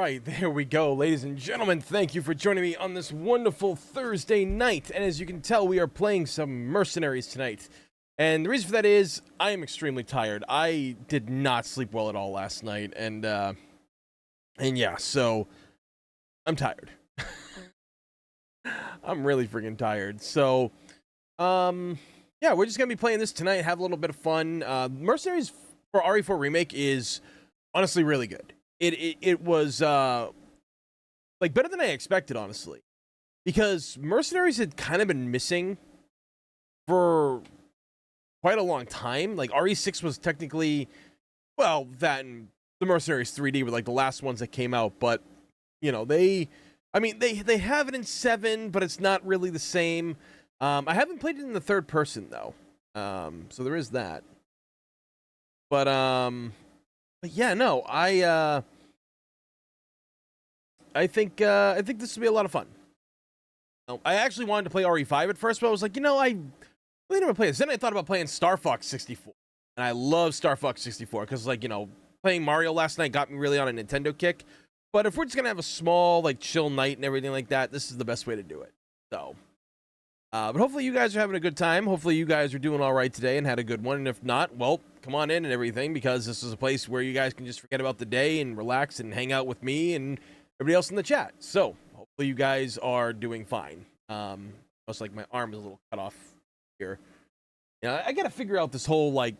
right, there we go, ladies and gentlemen. Thank you for joining me on this wonderful Thursday night. And as you can tell, we are playing some Mercenaries tonight. And the reason for that is I am extremely tired. I did not sleep well at all last night, and yeah, so I'm tired. I'm really freaking tired. So, yeah, we're just gonna be playing this tonight. Have a little bit of fun. Mercenaries for Re4 Remake is honestly really good. It was like better than I expected, honestly, because Mercenaries had kind of been missing for quite a long time. Like RE6 was technically, well, that and the Mercenaries 3D were like the last ones that came out, but you know, they have it in 7, but it's not really the same. I haven't played it in the third person though. So there is that. But yeah, no, I think this will be a lot of fun. I actually wanted to play RE5 at first, but I was like, you know, I really never play this. Then I thought about playing Star Fox 64, and I love Star Fox 64 because, like, you know, playing Mario last night got me really on a Nintendo kick. But if we're just gonna have a small, like, chill night and everything like that, this is the best way to do it. So, but hopefully you guys are having a good time. Hopefully you guys are doing all right today and had a good one. And if not, well, come on in and everything, because this is a place where you guys can just forget about the day and relax and hang out with me and everybody else in the chat. So hopefully you guys are doing fine. Looks like my arm is a little cut off here. Yeah, I gotta figure out this whole like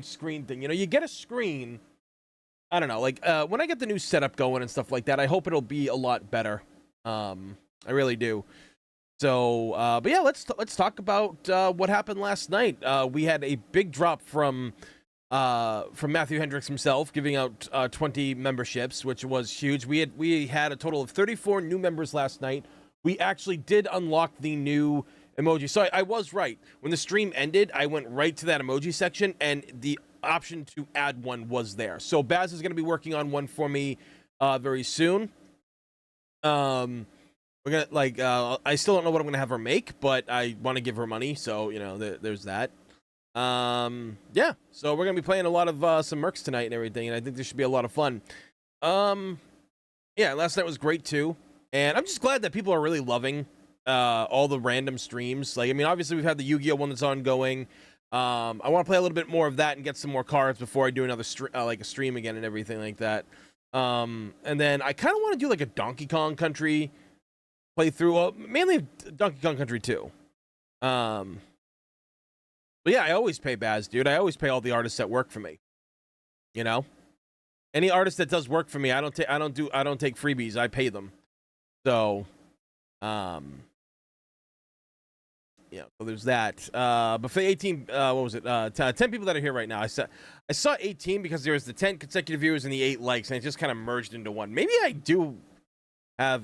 screen thing. You know, you get a screen. I don't know, like when I get the new setup going and stuff like that, I hope it'll be a lot better. I really do. So, but yeah, let's talk about what happened last night. We had a big drop from Matthew Hendricks himself, giving out 20 memberships, which was huge. We had a total of 34 new members last night. We actually did unlock the new emoji. So I was right. When the stream ended, I went right to that emoji section, and the option to add one was there. So Baz is going to be working on one for me very soon. We're gonna like I still don't know what I'm gonna have her make, but I want to give her money, so you know there's that. Yeah, so we're gonna be playing a lot of some mercs tonight and everything, and I think this should be a lot of fun. Yeah, last night was great too, and I'm just glad that people are really loving all the random streams. Like, I mean, obviously we've had the Yu-Gi-Oh one that's ongoing. I want to play a little bit more of that and get some more cards before I do another like a stream again and everything like that. And then I kind of want to do like a Donkey Kong Country playthrough, well, mainly Donkey Kong Country 2. But yeah, I always pay Baz, dude. I always pay all the artists that work for me. You know, any artist that does work for me, I don't take freebies. I pay them. So, yeah. So there's that. But for 18, what was it? 10 people that are here right now. I saw 18 because there was the 10 consecutive viewers and the 8 likes, and it just kind of merged into one. Maybe I do have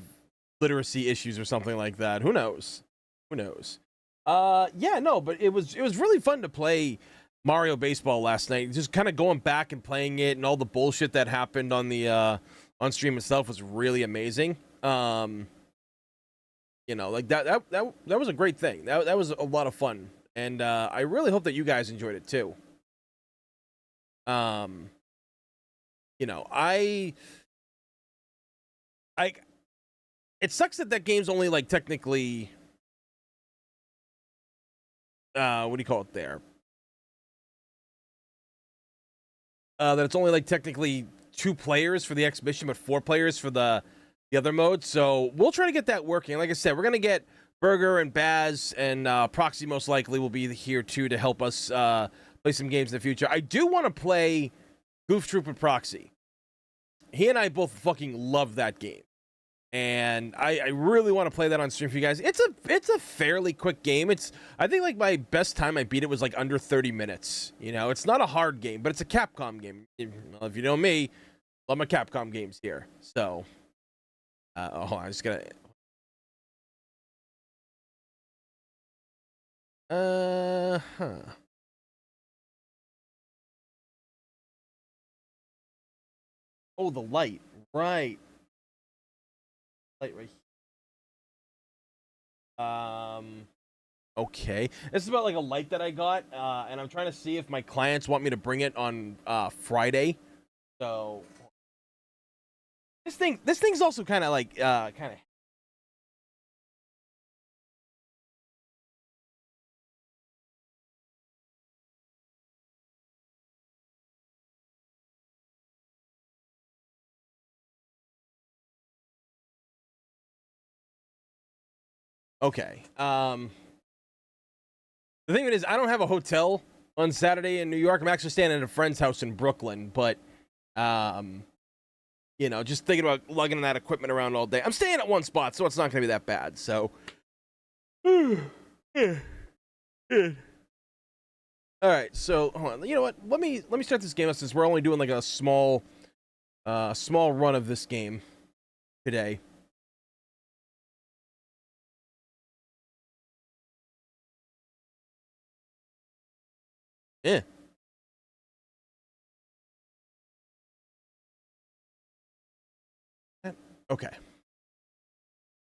literacy issues or something like that. Who knows? Yeah, no, but it was really fun to play Mario Baseball last night. Just kind of going back and playing it, and all the bullshit that happened on the on stream itself was really amazing. You know, like that was a great thing. That was a lot of fun, and I really hope that you guys enjoyed it too. You know, it sucks that game's only like technically what do you call it there? That it's only like technically 2 players for the exhibition, but 4 players for the other mode. So we'll try to get that working. Like I said, we're gonna get Burger and Baz and Proxy most likely will be here too to help us play some games in the future. I do want to play Goof Troop with Proxy. He and I both fucking love that game. And I really want to play that on stream for you guys. It's a fairly quick game. I think like my best time I beat it was like under 30 minutes. You know, it's not a hard game, but it's a Capcom game. If you know me, love my Capcom games here. So, hold on, I just gotta. Oh, the light, right? Light right here. Okay. This is about like a light that I got, and I'm trying to see if my clients want me to bring it on Friday. So This thing's also kind of like kind of. Okay. The thing is, I don't have a hotel on Saturday in New York. I'm actually staying at a friend's house in Brooklyn, but you know, just thinking about lugging that equipment around all day. I'm staying at one spot, so it's not going to be that bad. So, all right. So, hold on. You know what? Let me start this game up since we're only doing like a small run of this game today. Yeah. Okay.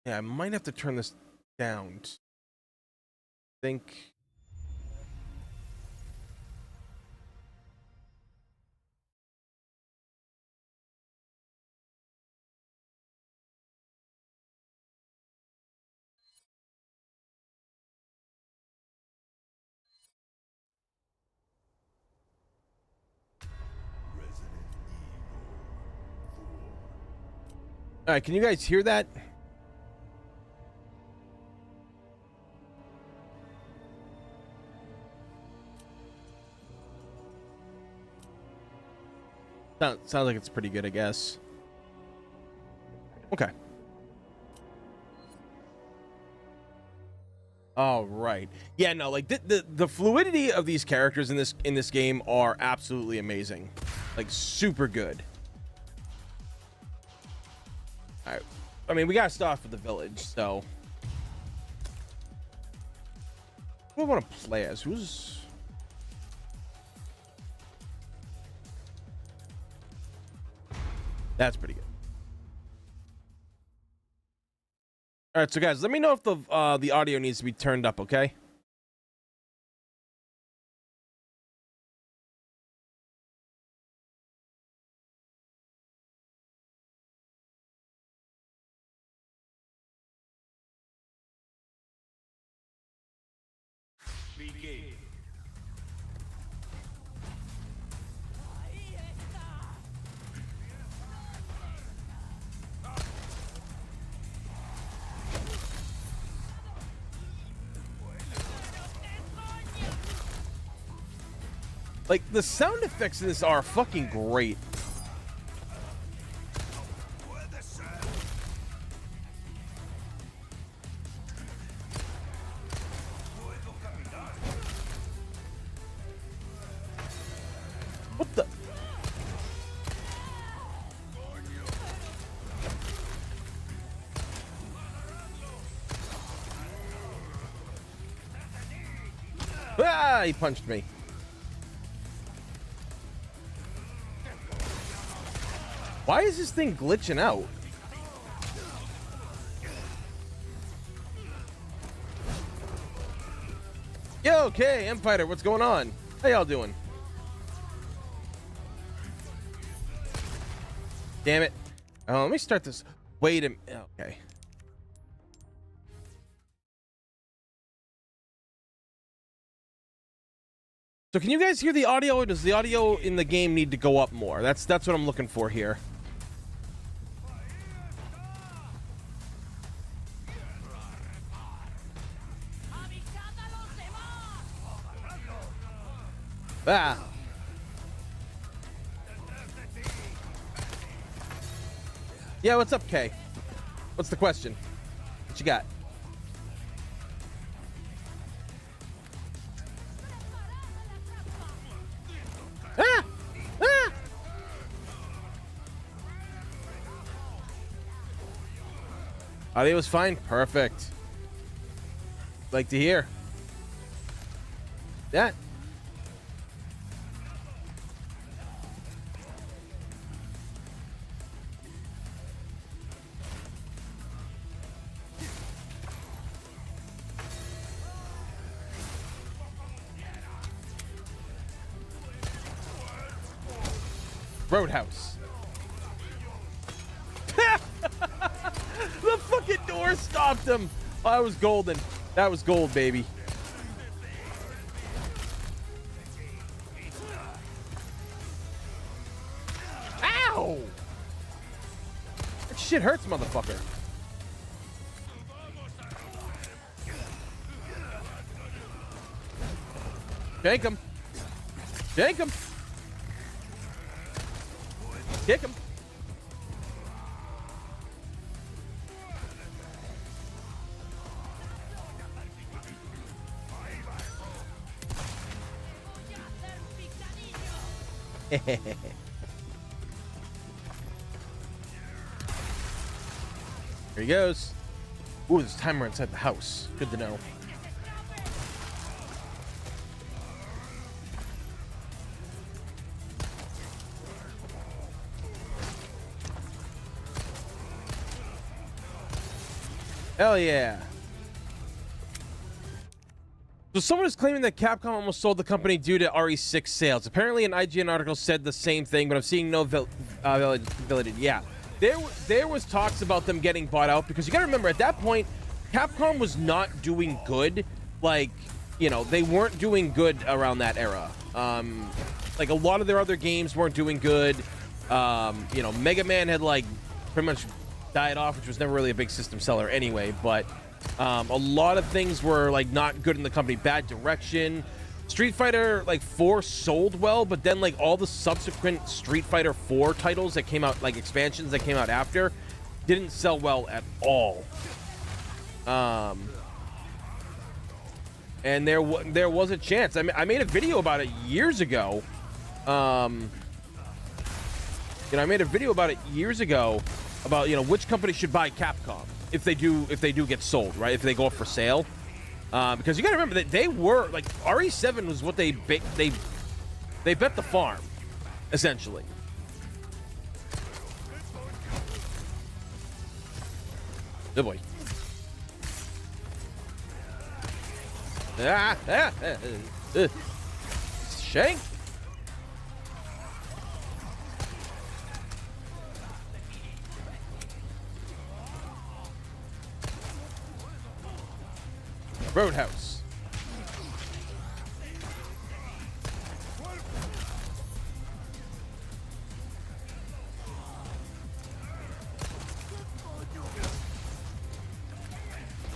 Yeah, I might have to turn this down. I think. All right, can you guys hear that? Sounds like it's pretty good, I guess. Okay. All right. Yeah, no, like the fluidity of these characters in this game are absolutely amazing. Like super good. All right. I mean, we got to start off with the village, so who do I want to play as? Who's That's pretty good. All right, so guys, let me know if the audio needs to be turned up, okay? Like, the sound effects in this are fucking great. What the? Ah, he punched me. Why is this thing glitching out? Yo, okay, Empire, what's going on? How y'all doing? Damn it. Oh, let me start this. Wait a minute. Okay. So can you guys hear the audio, or does the audio in the game need to go up more? That's what I'm looking for here. Ah. Yeah, what's up, Kay? What's the question? What you got? Ah! Ah! Audio was fine. Perfect. Like to hear. That. Roadhouse. fucking door stopped him. Oh, that was golden. That was gold, baby. Ow! That shit hurts, motherfucker. Shank him. Shank him. Kick him. Here he goes. Ooh, there's a timer inside the house. Good to know. Hell yeah. So someone is claiming that Capcom almost sold the company due to RE6 sales. Apparently an IGN article said the same thing, but I'm seeing no validity. Yeah, there was talks about them getting bought out, because you gotta remember, at that point, Capcom was not doing good. Like, you know, they weren't doing good around that era. Like, a lot of their other games weren't doing good. You know, Mega Man had, like, pretty much died off, which was never really a big system seller anyway, but a lot of things were like not good in the company. Bad direction. Street Fighter like 4 sold well, but then like all the subsequent Street Fighter 4 titles that came out, like expansions that came out after, didn't sell well at all. And there was a chance. I mean, I made a video about it years ago. You know, I made a video about it years ago about, you know, which company should buy Capcom if they do get sold, right? If they go up for sale, because you gotta remember that they were like, RE7 was what they bet the farm, essentially. Good boy. Shank. Roadhouse.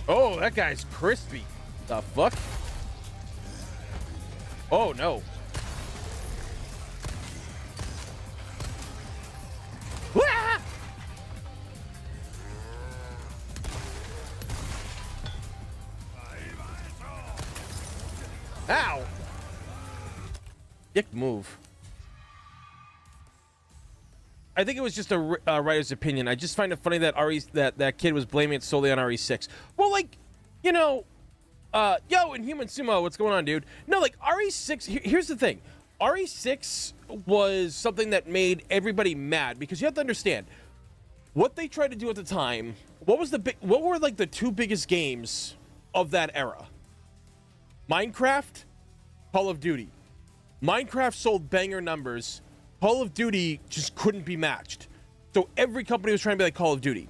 Oh, that guy's crispy. The fuck? Oh no. Wah! Ow! Dick move. I think it was just a writer's opinion. I just find it funny that that kid was blaming it solely on RE6. Well, like, you know, yo, Inhuman Sumo, what's going on, dude? No, like, RE6, here's the thing. RE6 was something that made everybody mad, because you have to understand what they tried to do at the time. What were like the two biggest games of that era? Minecraft, Call of Duty. Minecraft sold banger numbers. Call of Duty just couldn't be matched. So every company was trying to be like Call of Duty.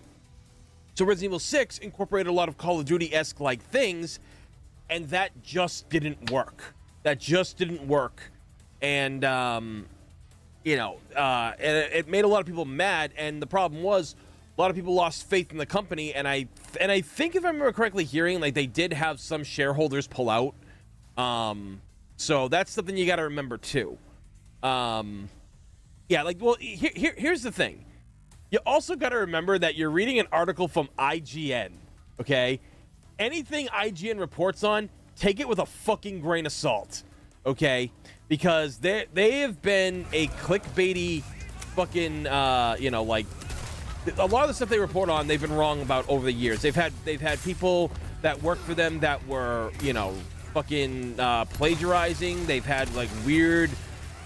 So Resident Evil 6 incorporated a lot of Call of Duty-esque like things, and that just didn't work. That just didn't work. And, you know, it made a lot of people mad, and the problem was a lot of people lost faith in the company, and I think, if I remember correctly hearing, like, they did have some shareholders pull out. So that's something you got to remember too. Yeah, like, well, here's the thing. You also got to remember that you're reading an article from IGN, okay? Anything IGN reports on, take it with a fucking grain of salt, okay? Because they have been a clickbaity fucking, you know, like, a lot of the stuff they report on, they've been wrong about over the years. They've had people that work for them that were, you know, fucking plagiarizing. They've had like weird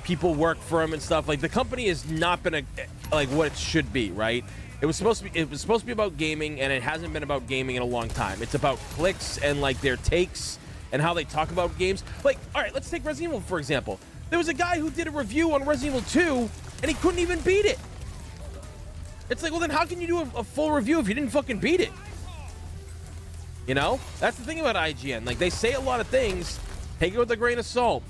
people work for them and stuff. Like, the company has not been like what it should be, right? It was supposed to be about gaming, and it hasn't been about gaming in a long time. It's about clicks and like their takes and how they talk about games. Like, all right, let's take Resident Evil for example. There was a guy who did a review on Resident Evil 2 and he couldn't even beat it. It's like, well, then how can you do a full review if you didn't fucking beat it? You know, that's the thing about IGN. Like, they say a lot of things, take it with a grain of salt.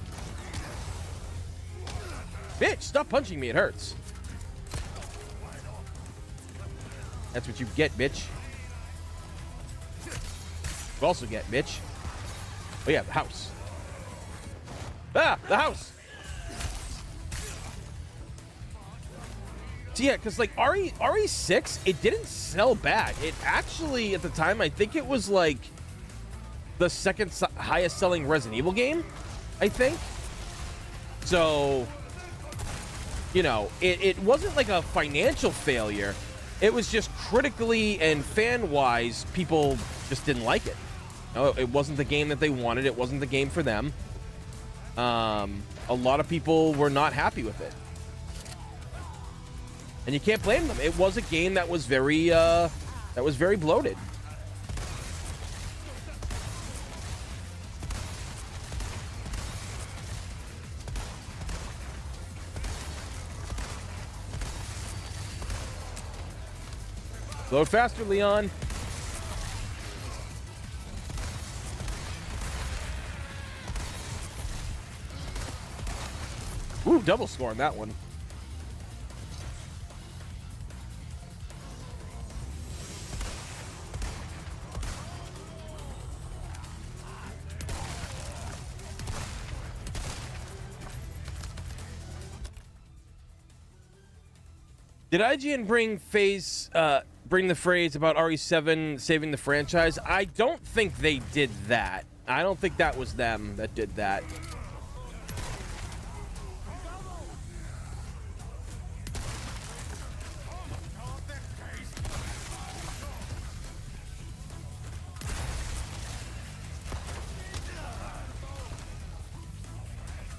Bitch, stop punching me, it hurts. That's what you get, bitch. You also get, bitch. Oh yeah, the house. Ah, the house. So yeah, because like RE6, it didn't sell bad. It actually, at the time, I think it was like the second highest selling Resident Evil game, I think. So, you know, it wasn't like a financial failure. It was just critically and fan-wise, people just didn't like it. No, it wasn't the game that they wanted. It wasn't the game for them. A lot of people were not happy with it. And you can't blame them. It was a game that was very bloated. Load faster, Leon. Ooh, double score on that one. Did IGN bring the phrase about RE7 saving the franchise? I don't think they did that. I don't think that was them that did that.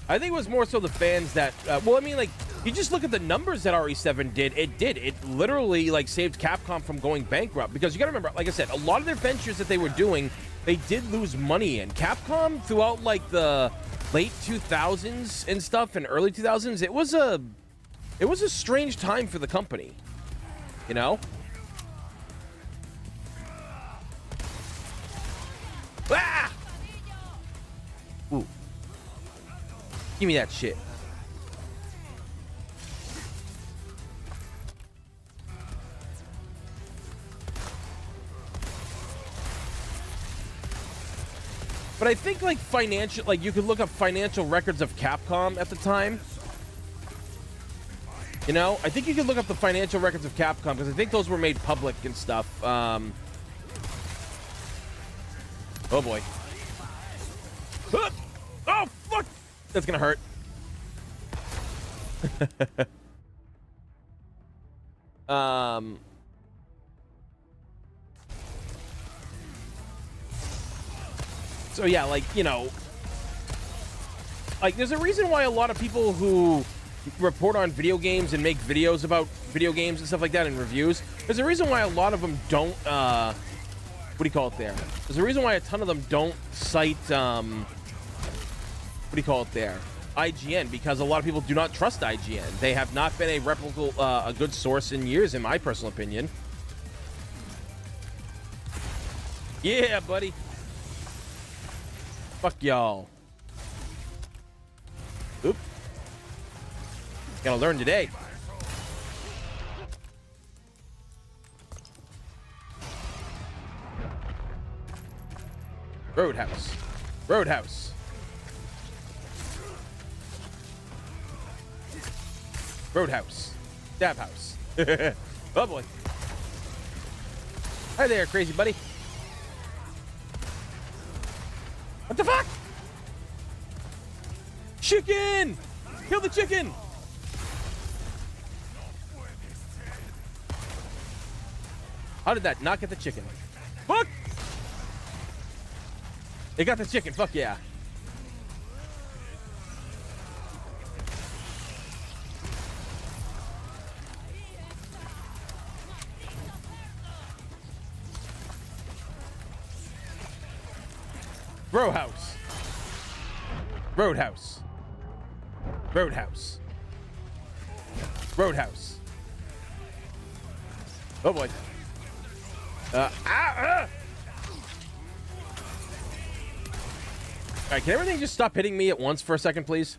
I think it was more so the fans that, well, I mean, like, you just look at the numbers that RE7 did. It literally, like, saved Capcom from going bankrupt. Because you gotta remember, like I said, a lot of their ventures that they were doing, they did lose money in. Capcom, throughout, like, the late 2000s and stuff, and early 2000s, it was a strange time for the company. You know? Ah! Ooh. Give me that shit. But I think, like, financial, like, you could look up financial records of Capcom at the time. You know, I think you could look up the financial records of Capcom because I think those were made public and stuff. Oh boy. Oh fuck! That's gonna hurt. So yeah, like, you know, like, there's a reason why a lot of people who report on video games and make videos about video games and stuff like that and reviews, there's a reason why a lot of them don't, what do you call it there? There's a reason why a ton of them don't cite, what do you call it there? IGN, because a lot of people do not trust IGN. They have not been a good source in years, in my personal opinion. Yeah, buddy. Fuck y'all. Oop. Gotta learn today. Roadhouse. Roadhouse. Roadhouse. Dab house. Oh boy. Hi there, crazy buddy. What the fuck? Chicken! Kill the chicken! How did that not get the chicken? Fuck! They got the chicken, fuck yeah. Roadhouse. Roadhouse. Roadhouse. Roadhouse. Oh boy. All right, can everything just stop hitting me at once for a second, please?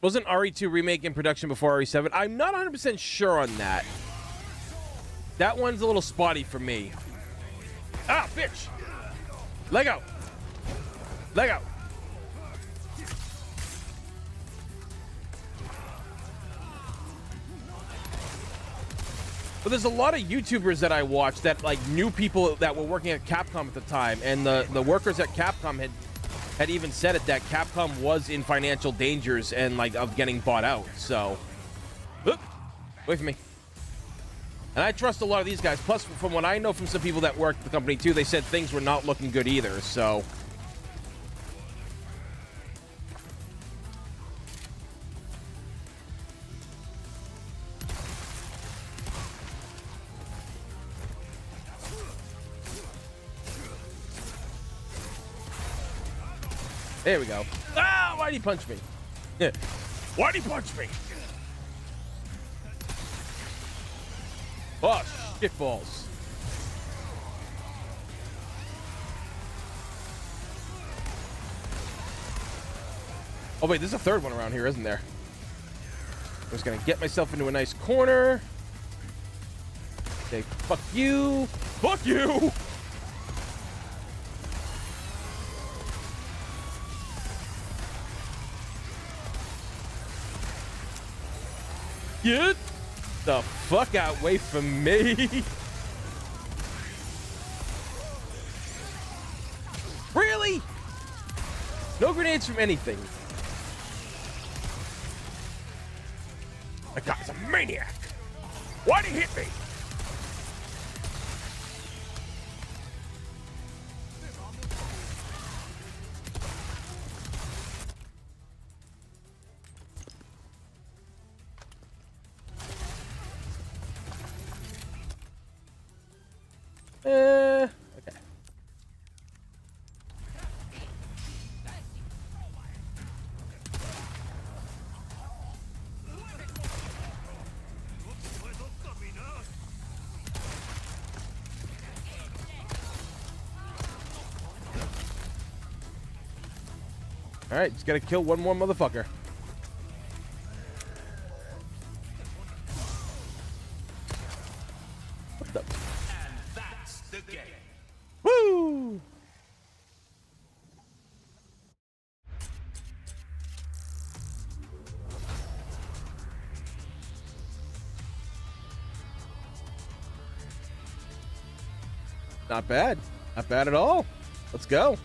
Wasn't RE2 Remake in production before RE7? I'm not 100% sure on that. That one's a little spotty for me. Ah, bitch! Lego! Lego! But there's a lot of YouTubers that I watch that like knew people that were working at Capcom at the time, and the workers at Capcom had even said it, that Capcom was in financial dangers and like of getting bought out. So, oop, wait for me. And I trust a lot of these guys. Plus, from what I know from some people that worked at the company too, they said things were not looking good either. So. There we go. Ah, why'd he punch me? Why'd he punch me? Oh, shit balls. Oh, wait, there's a third one around here, isn't there? I'm just gonna get myself into a nice corner. Say, fuck you. Fuck you! Get the fuck out, away from me. Really? No grenades from anything. That guy's a maniac. Why'd he hit me? Okay. All right, just gotta kill one more motherfucker. What the? And that's the game. Woo! Not bad. Not bad at all. Let's go.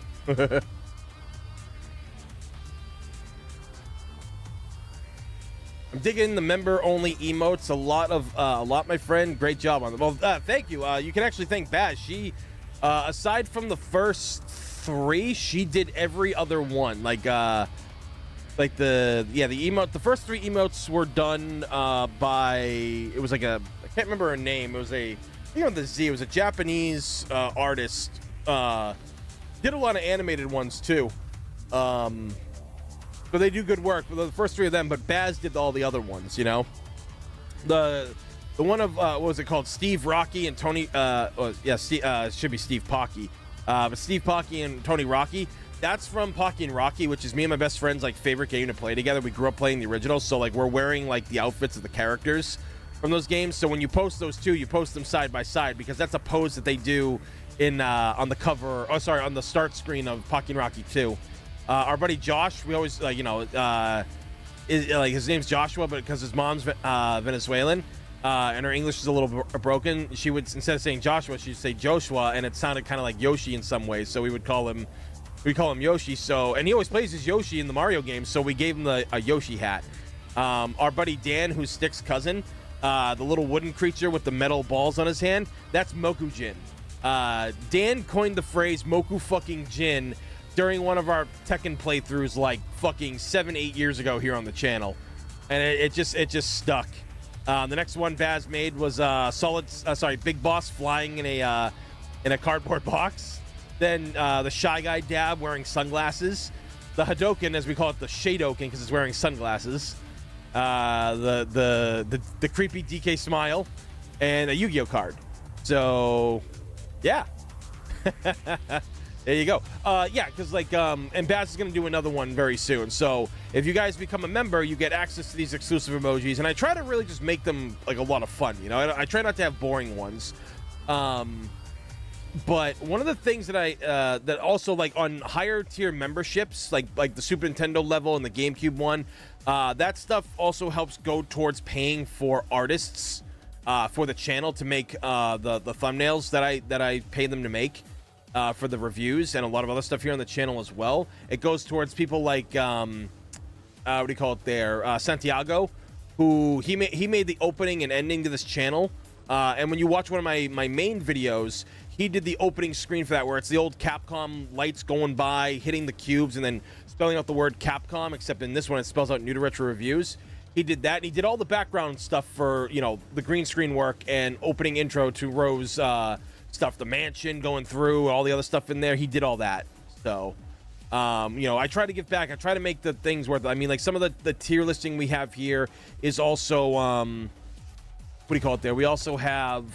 I'm digging the member-only emotes. A lot, my friend. Great job on them. Well, thank you. You can actually thank Baz. She, aside from the first 3, she did every other one. Like the emote. The first 3 emotes were done by. It was like a. I can't remember her name. It was a. You know, the Z. It was a Japanese artist. Did a lot of animated ones too. But they do good work. The first 3 of them, but Baz did all the other ones. You know, the one of what was it called? Steve Rocky and Tony. It should be Steve Pocky. But Steve Pocky and Tony Rocky. That's from Pocky and Rocky, which is me and my best friend's like favorite game to play together. We grew up playing the original, so like we're wearing like the outfits of the characters from those games. So when you post those 2, you post them side by side because that's a pose that they do in on the cover. Oh, sorry, on the start screen of Pocky and Rocky 2. Our buddy Josh, we always, his name's Joshua, but because his mom's Venezuelan, and her English is a little broken, she would, instead of saying Joshua, she'd say Joshua, and it sounded kind of like Yoshi in some ways, so we call him Yoshi. So, and he always plays as Yoshi in the Mario games, so we gave him a Yoshi hat. Our buddy Dan, who's Stick's cousin, the little wooden creature with the metal balls on his hand, that's Mokujin. Dan coined the phrase Moku fucking Jin during one of our Tekken playthroughs like fucking 7-8 years ago here on the channel, and it just stuck. The next one Baz made was Big Boss flying in a cardboard box. Then the Shy Guy dab wearing sunglasses. The Hadoken, as we call it, the Shadoken, because it's wearing sunglasses. The creepy DK smile. and a Yu-Gi-Oh card. So, yeah. There you go. Yeah, because like, and Baz is going to do another one very soon. So if you guys become a member, you get access to these exclusive emojis. And I try to really just make them like a lot of fun. You know, I try not to have boring ones. But one of the things that that also like on higher tier memberships, like the Super Nintendo level and the GameCube one, that stuff also helps go towards paying for artists for the channel to make the thumbnails that I pay them to make. For the reviews and a lot of other stuff here on the channel as well. It goes towards people like what do you call it there, Santiago, who he made the opening and ending to this channel, and when you watch one of my main videos, he did the opening screen for that, where it's the old Capcom lights going by, hitting the cubes, and then spelling out the word Capcom, except in this one it spells out New to Retro Reviews. He did that, and he did all the background stuff for, you know, the green screen work and opening intro to Rose stuff, the mansion going through, all the other stuff in there. He did all that. So, you know, I try to give back. I try to make the things worth it. I mean, like some of the tier listing we have here is also, what do you call it there? We also have,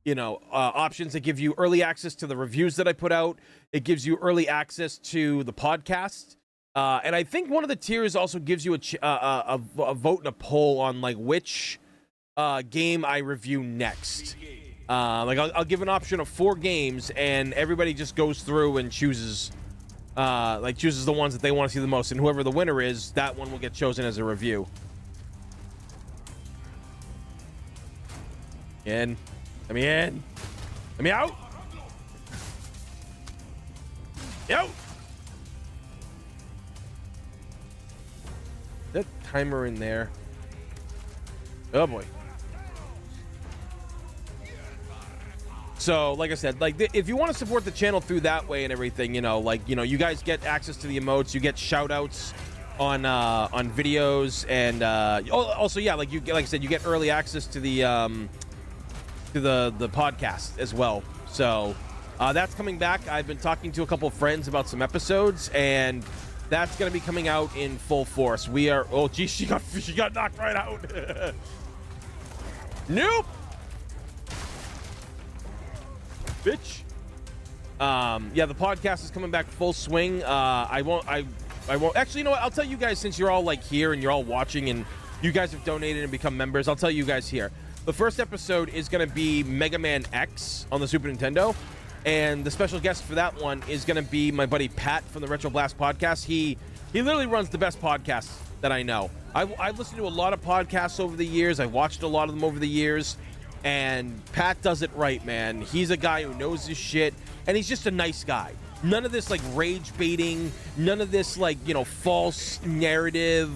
you know, options that give you early access to the reviews that I put out. It gives you early access to the podcast. And I think one of the tiers also gives you a vote and a poll on like which game I review next. Like I'll give an option of 4 games, and everybody just goes through and chooses the ones that they want to see the most, and whoever the winner is, that one will get chosen as a review. In. Let me in. Let me out. Out. That timer in there. Oh boy. So, like I said, like if you want to support the channel through that way and everything, you know, like, you know, you guys get access to the emotes, you get shout outs on videos, and also, yeah, like you get, like I said, you get early access to the podcast as well. So that's coming back. I've been talking to a couple of friends about some episodes, and that's going to be coming out in full force. We are, oh geez, she got knocked right out. Nope. Bitch. Yeah, the podcast is coming back full swing. I won't actually, you know what, I'll tell you guys, since you're all like here and you're all watching and you guys have donated and become members, I'll tell you guys here. The first episode is going to be Mega Man X on the Super Nintendo, and the special guest for that one is going to be my buddy Pat from the Retro Blast podcast. He literally runs the best podcast that I know. I've listened to a lot of podcasts over the years. I watched a lot of them over the years. And Pat does it right, man. He's a guy who knows his shit, and he's just a nice guy. None of this like rage baiting, none of this like, you know, false narrative,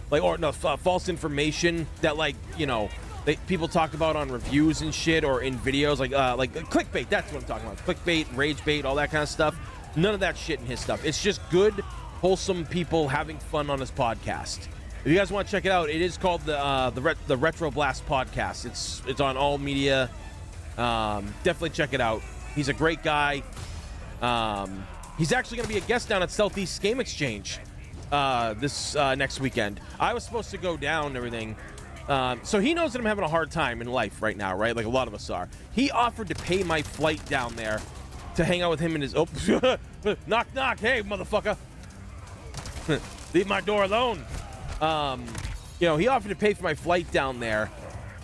false information that, like, you know, people talk about on reviews and shit, or in videos, like clickbait. That's what I'm talking about. Clickbait, rage bait, all that kind of stuff. None of that shit in his stuff. It's just good, wholesome people having fun on his podcast. If you guys want to check it out, it is called the Retro Blast Podcast. It's on all media. Definitely check it out. He's a great guy. He's actually going to be a guest down at Southeast Game Exchange this next weekend. I was supposed to go down and everything. So he knows that I'm having a hard time in life right now, right? Like a lot of us are. He offered to pay my flight down there to hang out with him in his... Oh, knock, knock. Hey, motherfucker. Leave my door alone. You know, he offered to pay for my flight down there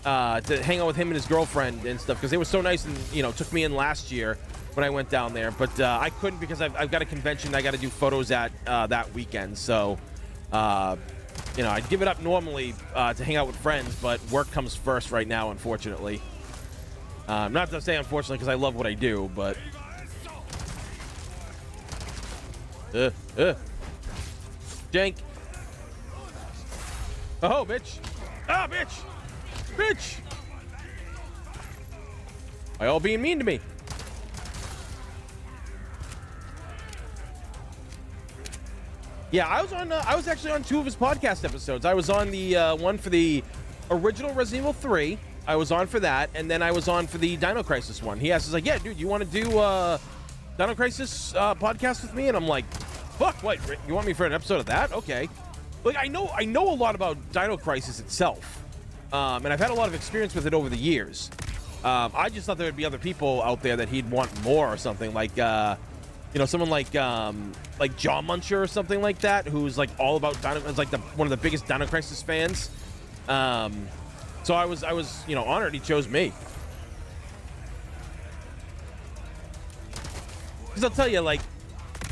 to hang out with him and his girlfriend and stuff, because they were so nice, and, you know, took me in last year when I went down there. But I couldn't, because I've got a convention I got to do photos at that weekend. So, you know, I'd give it up normally to hang out with friends, but work comes first right now, unfortunately. Not to say unfortunately, because I love what I do, but... Jank. Oh, bitch. Ah, bitch. Bitch. Why all being mean to me? Yeah, I was actually on 2 of his podcast episodes. I was on the one for the original Resident Evil 3. I was on for that, and then I was on for the Dino Crisis one. He asked, he's like, yeah, dude, you want to do Dino Crisis podcast with me? And I'm like, fuck, what? You want me for an episode of that? Okay. like I know a lot about Dino Crisis itself, and I've had a lot of experience with it over the years. I just thought there would be other people out there that he'd want more or something, like you know, someone like Jaw Muncher or something like that, who's like all about Dino, is like one of the biggest Dino Crisis fans. So I was you know, honored he chose me. Because I'll tell you, like,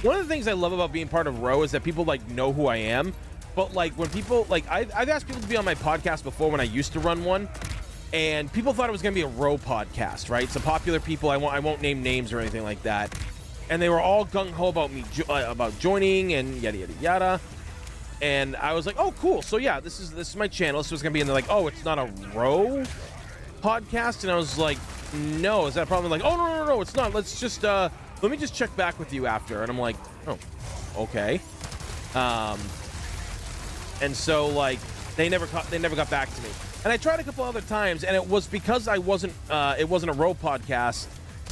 one of the things I love about being part of Ro is that people like know who I am. But like when people like I've asked people to be on my podcast before when I used to run one, and people thought it was gonna be a Ro podcast, right? Some popular people, I won't name names or anything like that, and they were all gung ho about me about joining and yada yada yada. And I was like, oh cool, so yeah, this is my channel. This was gonna be, and they're like, oh, it's not a Ro podcast, and I was like, no, is that a problem? They're like, oh no, it's not. Let's just let me just check back with you after. And I'm like, oh, okay. And so like they never got back to me. And I tried a couple other times, and it was because it wasn't a Ro podcast.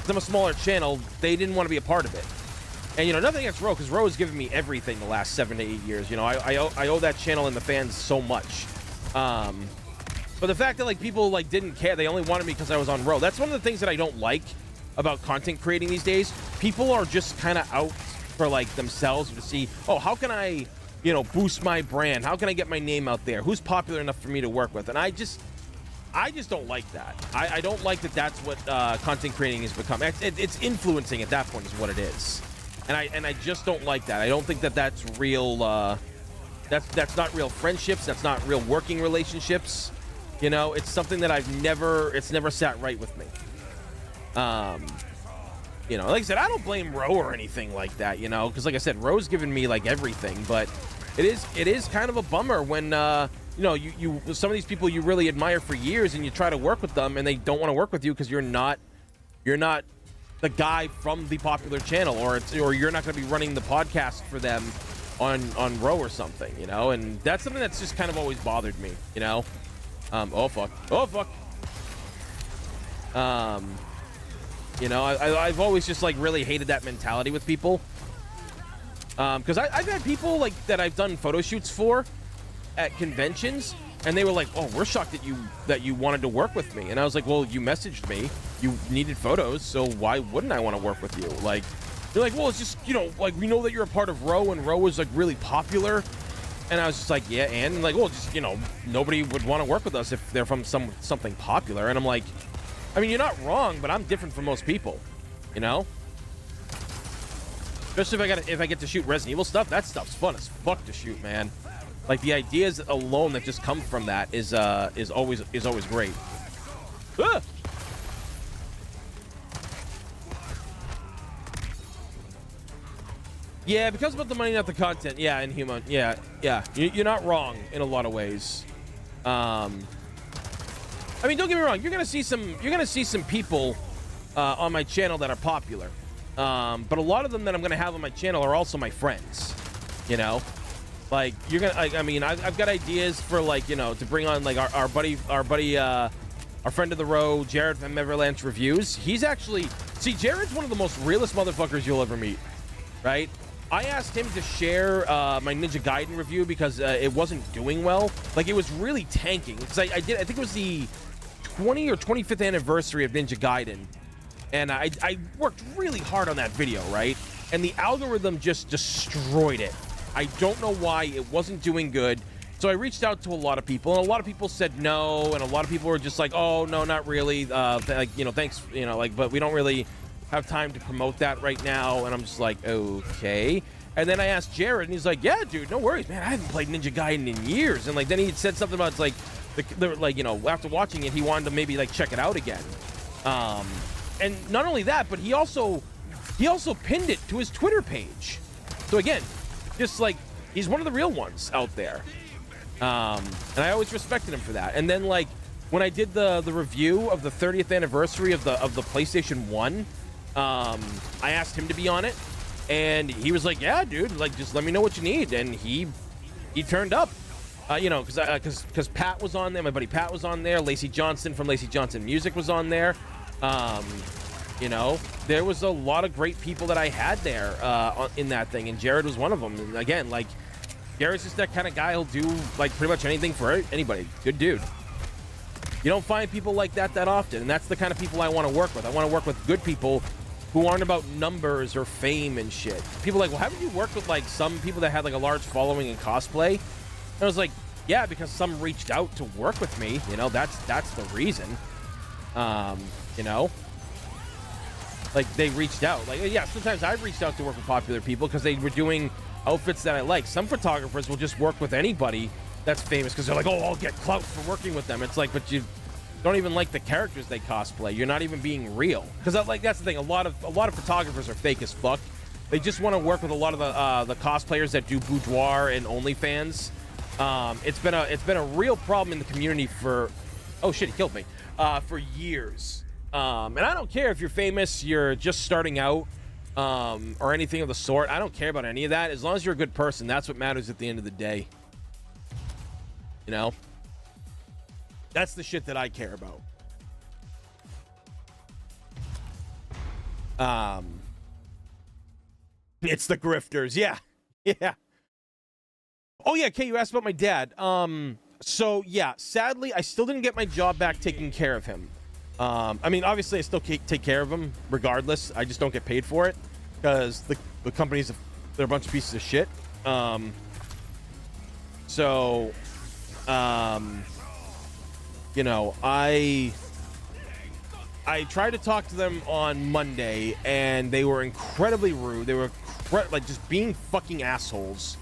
I'm a smaller channel. They didn't want to be a part of it. And you know, nothing against Ro, because Ro has given me everything the last 7 to 8 years. You know, I owe that channel and the fans so much. But the fact that like people like didn't care, they only wanted me because I was on Ro. That's one of the things that I don't like about content creating these days. People are just kind of out for like themselves to see, oh, how can I, you know, boost my brand? How can I get my name out there? Who's popular enough for me to work with? And I just don't like that. I don't like that. That's what content creating has become. It's influencing at that point is what it is. And I just don't like that. I don't think that that's real. That's not real friendships. That's not real working relationships. You know, it's something that it's never sat right with me. You know, like I said, I don't blame Ro or anything like that, you know, because like I said, Ro's given me like everything, but it is kind of a bummer when you know, you some of these people you really admire for years and you try to work with them and they don't want to work with you because you're not the guy from the popular channel, or you're not going to be running the podcast for them on Ro or something, you know. And that's something that's just kind of always bothered me, you know. Oh fuck. You know, I've always just like really hated that mentality with people, because I've had people like that I've done photo shoots for at conventions, and they were like, oh, we're shocked that you wanted to work with me. And I was like, well, you messaged me, you needed photos, so why wouldn't I want to work with you? Like, they're like, well, it's just, you know, like, we know that you're a part of Ro, and Ro is like really popular. And I was just like, yeah, and like, well, just, you know, nobody would want to work with us if they're from something popular. And I'm like, I mean, you're not wrong, but I'm different from most people, you know? Especially if I get to shoot Resident Evil stuff. That stuff's fun as fuck to shoot, man. Like, the ideas alone that just come from that is always great. Ah! Yeah, because about the money, not the content. Yeah, Inhuman. Yeah. You're not wrong in a lot of ways. I mean, don't get me wrong. You're gonna see some people on my channel that are popular, but a lot of them that I'm gonna have on my channel are also my friends. You know, like you're gonna. I mean, I've got ideas for, like, you know, to bring on like our buddy, our friend of the Ro, Jared from Everlance Reviews. He's actually, Jared's one of the most realest motherfuckers you'll ever meet, right? I asked him to share my Ninja Gaiden review because it wasn't doing well. Like, it was really tanking. Because I think it was the 20 or 25th anniversary of Ninja Gaiden. And I worked really hard on that video, right? And the algorithm just destroyed it. I don't know why. It wasn't doing good. So I reached out to a lot of people, and a lot of people said no. And a lot of people were just like, oh, no, not really. Like, you know, thanks, you know, like, but we don't really have time to promote that right now. And I'm just like, okay. And then I asked Jared, and he's like, yeah, dude, no worries, man. I haven't played Ninja Gaiden in years. And like, then he had said something about, it's like, like, you know, after watching it, he wanted to maybe like check it out again. And not only that, but he also pinned it to his Twitter page. So again, just like, he's one of the real ones out there. And I always respected him for that. And then, like, when I did the review of the 30th anniversary of the PlayStation 1, I asked him to be on it, and he was like, yeah, dude, like, just let me know what you need. And he turned up, you know, because Pat was on there, my buddy Pat was on there, Lacey Johnson from Lacey Johnson Music was on there. You know, there was a lot of great people that I had there in that thing, and Jared was one of them. And again, like, Garrett's just that kind of guy who'll do like pretty much anything for anybody. Good dude. You don't find people like that often, and that's the kind of people I want to work with. I want to work with good people who aren't about numbers or fame and shit. People are like, well, haven't you worked with like some people that had like a large following in cosplay? And I was like, yeah, because some reached out to work with me. You know, that's the reason. You know, like they reached out. Like, yeah, sometimes I've reached out to work with popular people because they were doing outfits that I like. Some photographers will just work with anybody that's famous because they're like, oh, I'll get clout for working with them. It's like, but you don't even like the characters they cosplay. You're not even being real. Because like that's the thing. A lot of photographers are fake as fuck. They just want to work with a lot of the cosplayers that do boudoir and OnlyFans. It's been a real problem in the community for, oh shit, he killed me, for years. And I don't care if you're famous, you're just starting out, or anything of the sort. I don't care about any of that. As long as you're a good person, that's what matters at the end of the day. You know? That's the shit that I care about. It's the grifters. Yeah. Yeah. Oh yeah, Kay, you asked about my dad. So yeah, sadly, I still didn't get my job back taking care of him. I mean, obviously, I still take care of him regardless. I just don't get paid for it because the companies, they're a bunch of pieces of shit. You know, I tried to talk to them on Monday, and they were incredibly rude. They were like just being fucking assholes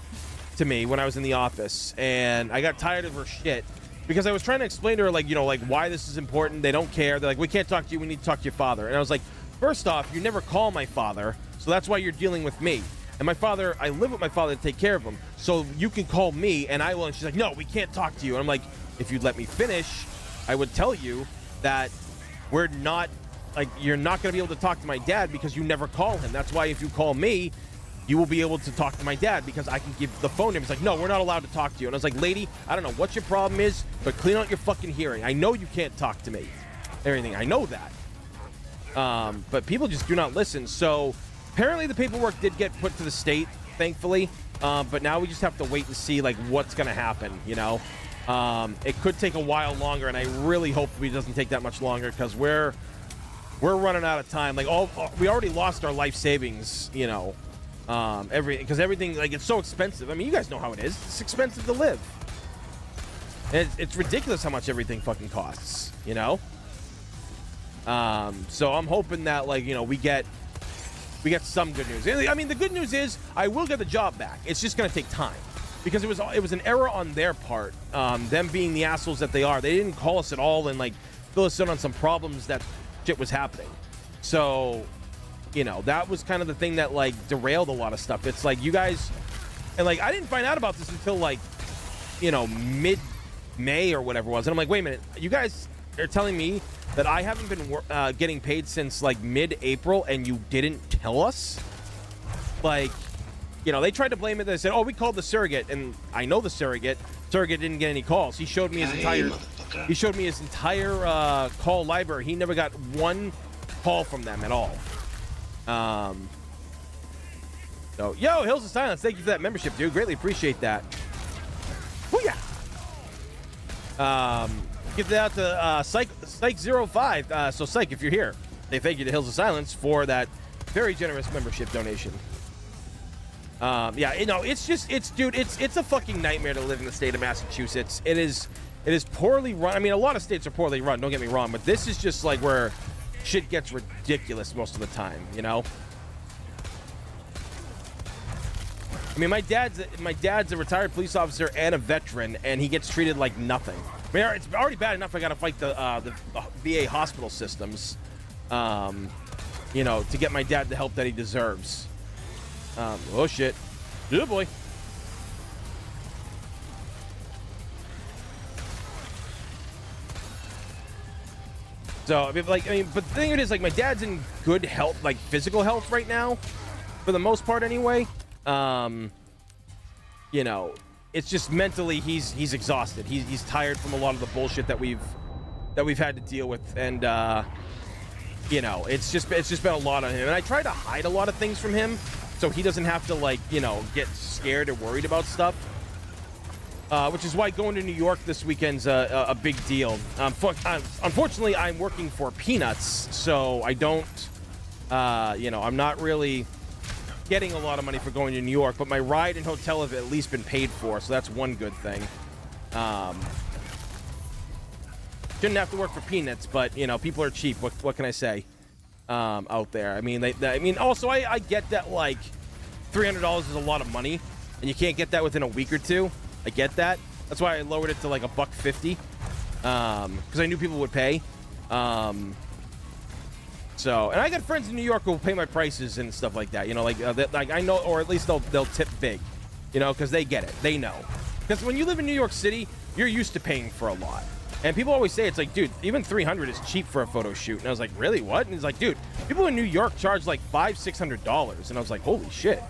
to me when I was in the office, and I got tired of her shit because I was trying to explain to her, like, you know, like why this is important. They don't care. They're like, we can't talk to you. We need to talk to your father. And I was like, first off, you never call my father, so that's why you're dealing with me. And my father, I live with my father to take care of him, so you can call me and I will. And she's like, no, we can't talk to you. And I'm like, if you'd let me finish, I would tell you that we're not, like, you're not going to be able to talk to my dad because you never call him. That's why if you call me, you will be able to talk to my dad because I can give the phone to him. He's like, no, we're not allowed to talk to you. And I was like, lady, I don't know what your problem is, but clean out your fucking hearing. I know you can't talk to me. Everything. I know that. But people just do not listen. So apparently the paperwork did get put to the state, thankfully. But now we just have to wait and see, like, what's going to happen, you know? It could take a while longer, and I really hope it doesn't take that much longer because we're running out of time. Like, we already lost our life savings, you know, because everything, like, it's so expensive. I mean, you guys know how it is. It's expensive to live. It's ridiculous how much everything fucking costs, you know? So I'm hoping that, like, you know, we get some good news. I mean, the good news is I will get the job back. It's just going to take time. Because it was an error on their part, them being the assholes that they are. They didn't call us at all and, like, fill us in on some problems that shit was happening. So, you know, that was kind of the thing that, like, derailed a lot of stuff. It's like, you guys, and, like, I didn't find out about this until, like, you know, mid-May or whatever it was. And I'm like, wait a minute, you guys are telling me that I haven't been getting paid since, like, mid-April and you didn't tell us? Like, you know, they tried to blame it. They said, oh, we called the surrogate. And I know the surrogate. Surrogate didn't get any calls. He showed me his entire call library. He never got one call from them at all. So, yo, Hills of Silence, thank you for that membership, dude. Greatly appreciate that. Booyah! Give that out to Psych05. So, Psych, if you're here, say thank you to Hills of Silence for that very generous membership donation. Yeah, you know, dude, it's a fucking nightmare to live in the state of Massachusetts. It is poorly run. I mean, a lot of states are poorly run, don't get me wrong, but this is just like where shit gets ridiculous most of the time, you know? I mean, my dad's a retired police officer and a veteran, and he gets treated like nothing. I mean, it's already bad enough I gotta fight the VA hospital systems, you know, to get my dad the help that he deserves. Oh shit. Good boy. So, but the thing is, like, my dad's in good health, like, physical health right now, for the most part anyway. You know, it's just mentally he's exhausted. He's tired from a lot of the bullshit that we've had to deal with, and you know, it's just been a lot on him. And I try to hide a lot of things from him, so he doesn't have to, like, you know, get scared or worried about stuff. which is why going to New York this weekend's a big deal. Unfortunately, I'm working for peanuts, so I don't, you know, I'm not really getting a lot of money for going to New York, but my ride and hotel have at least been paid for, so that's one good thing. Shouldn't have to work for peanuts, but, you know, people are cheap. What can I say out there? I mean, also, I get that, like, $300 is a lot of money, and you can't get that within a week or two. I get that. That's why I lowered it to like $150, because I knew people would pay. So, and I got friends in New York who will pay my prices and stuff like that. You know, like I know, or at least they'll tip big. You know, because they get it. They know. Because when you live in New York City, you're used to paying for a lot. And people always say, it's like, dude, even $300 is cheap for a photo shoot. And I was like, really? What? And he's like, dude, people in New York charge like $500-$600. And I was like, holy shit.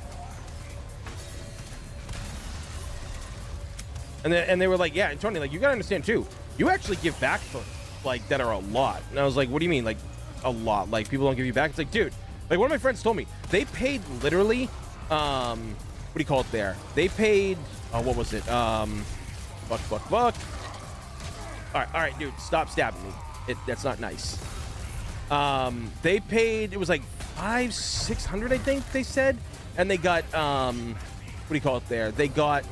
And they were like, yeah, and Tony, like, you gotta understand too, you actually give back for like that are a lot. And I was like, what do you mean, like a lot? Like people don't give you back? It's like, dude, like one of my friends told me they paid literally, what do you call it there? They paid, what was it? Fuck. All right, dude, stop stabbing me. That's not nice. They paid, it was like $500-$600, I think they said, and they got, what do you call it there? They got.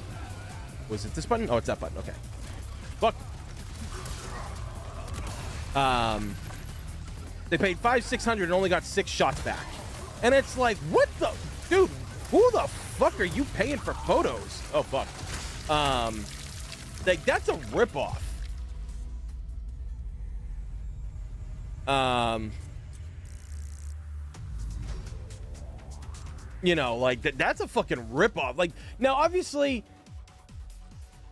Was it this button? Oh, it's that button. Okay. Fuck. They paid $500-$600 and only got 6 shots back. And it's like, what the, dude? Who the fuck are you paying for photos? Oh fuck. Like that's a ripoff. You know, like that's a fucking ripoff. Like now, obviously.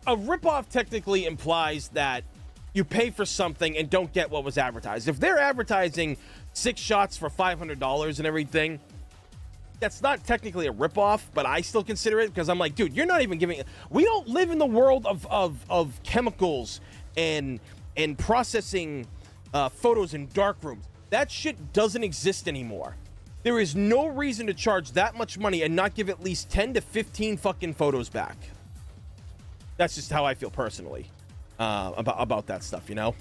A ripoff technically implies that you pay for something and don't get what was advertised. If they're advertising 6 shots for $500 and everything, that's not technically a ripoff, but I still consider it because I'm like, dude, you're not even giving. We don't live in the world of chemicals and processing photos in dark rooms. That shit doesn't exist anymore. There is no reason to charge that much money and not give at least 10 to 15 fucking photos back. That's just how I feel personally about that stuff, you know?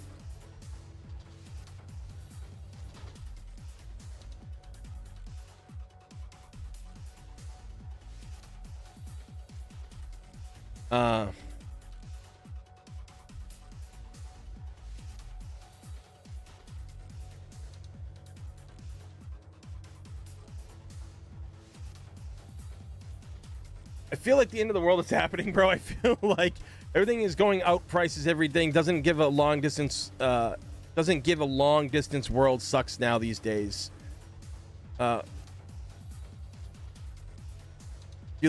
I feel like the end of the world is happening, bro. I feel like everything is going out prices, everything doesn't give a long distance world sucks now these days. You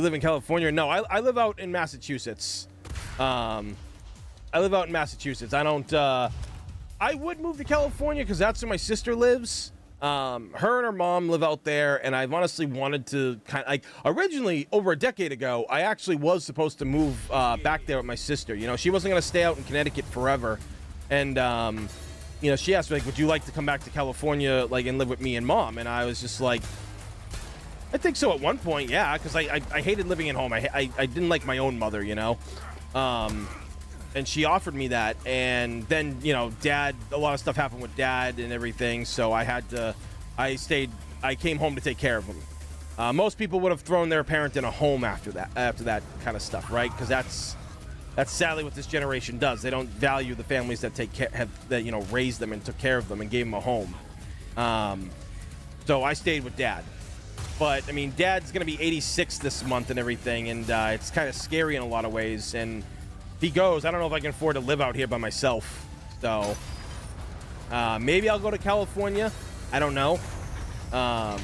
live in California? No, I live out in Massachusetts. I don't I would move to California because that's where my sister lives. Her and her mom live out there, and I've honestly wanted to kind of like originally over a decade ago, I actually was supposed to move back there with my sister. You know, she wasn't going to stay out in Connecticut forever. And, you know, she asked me, like, would you like to come back to California, like, and live with me and mom? And I was just like, I think so at one point, yeah, because I hated living at home. I didn't like my own mother, you know. And she offered me that, and then, you know, a lot of stuff happened with dad and everything, so I came home to take care of him. Most people would have thrown their parent in a home after that kind of stuff, right? Because that's sadly what this generation does. They don't value the families that you know, raised them and took care of them and gave them a home. So I stayed with dad. But, I mean, dad's going to be 86 this month and everything, and it's kind of scary in a lot of ways, and he goes, I don't know if I can afford to live out here by myself. So maybe I'll go to California. I don't know. I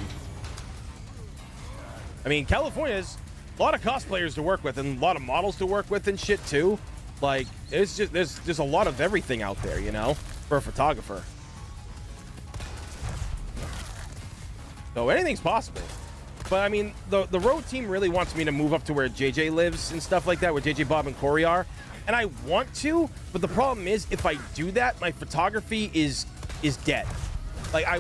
mean, California's a lot of cosplayers to work with and a lot of models to work with and shit too. Like, it's just there's a lot of everything out there, you know, for a photographer. So anything's possible. But I mean, the road team really wants me to move up to where JJ lives and stuff like that, where JJ, Bob, and Corey are. And I want to, but the problem is, if I do that, my photography is dead. Like, I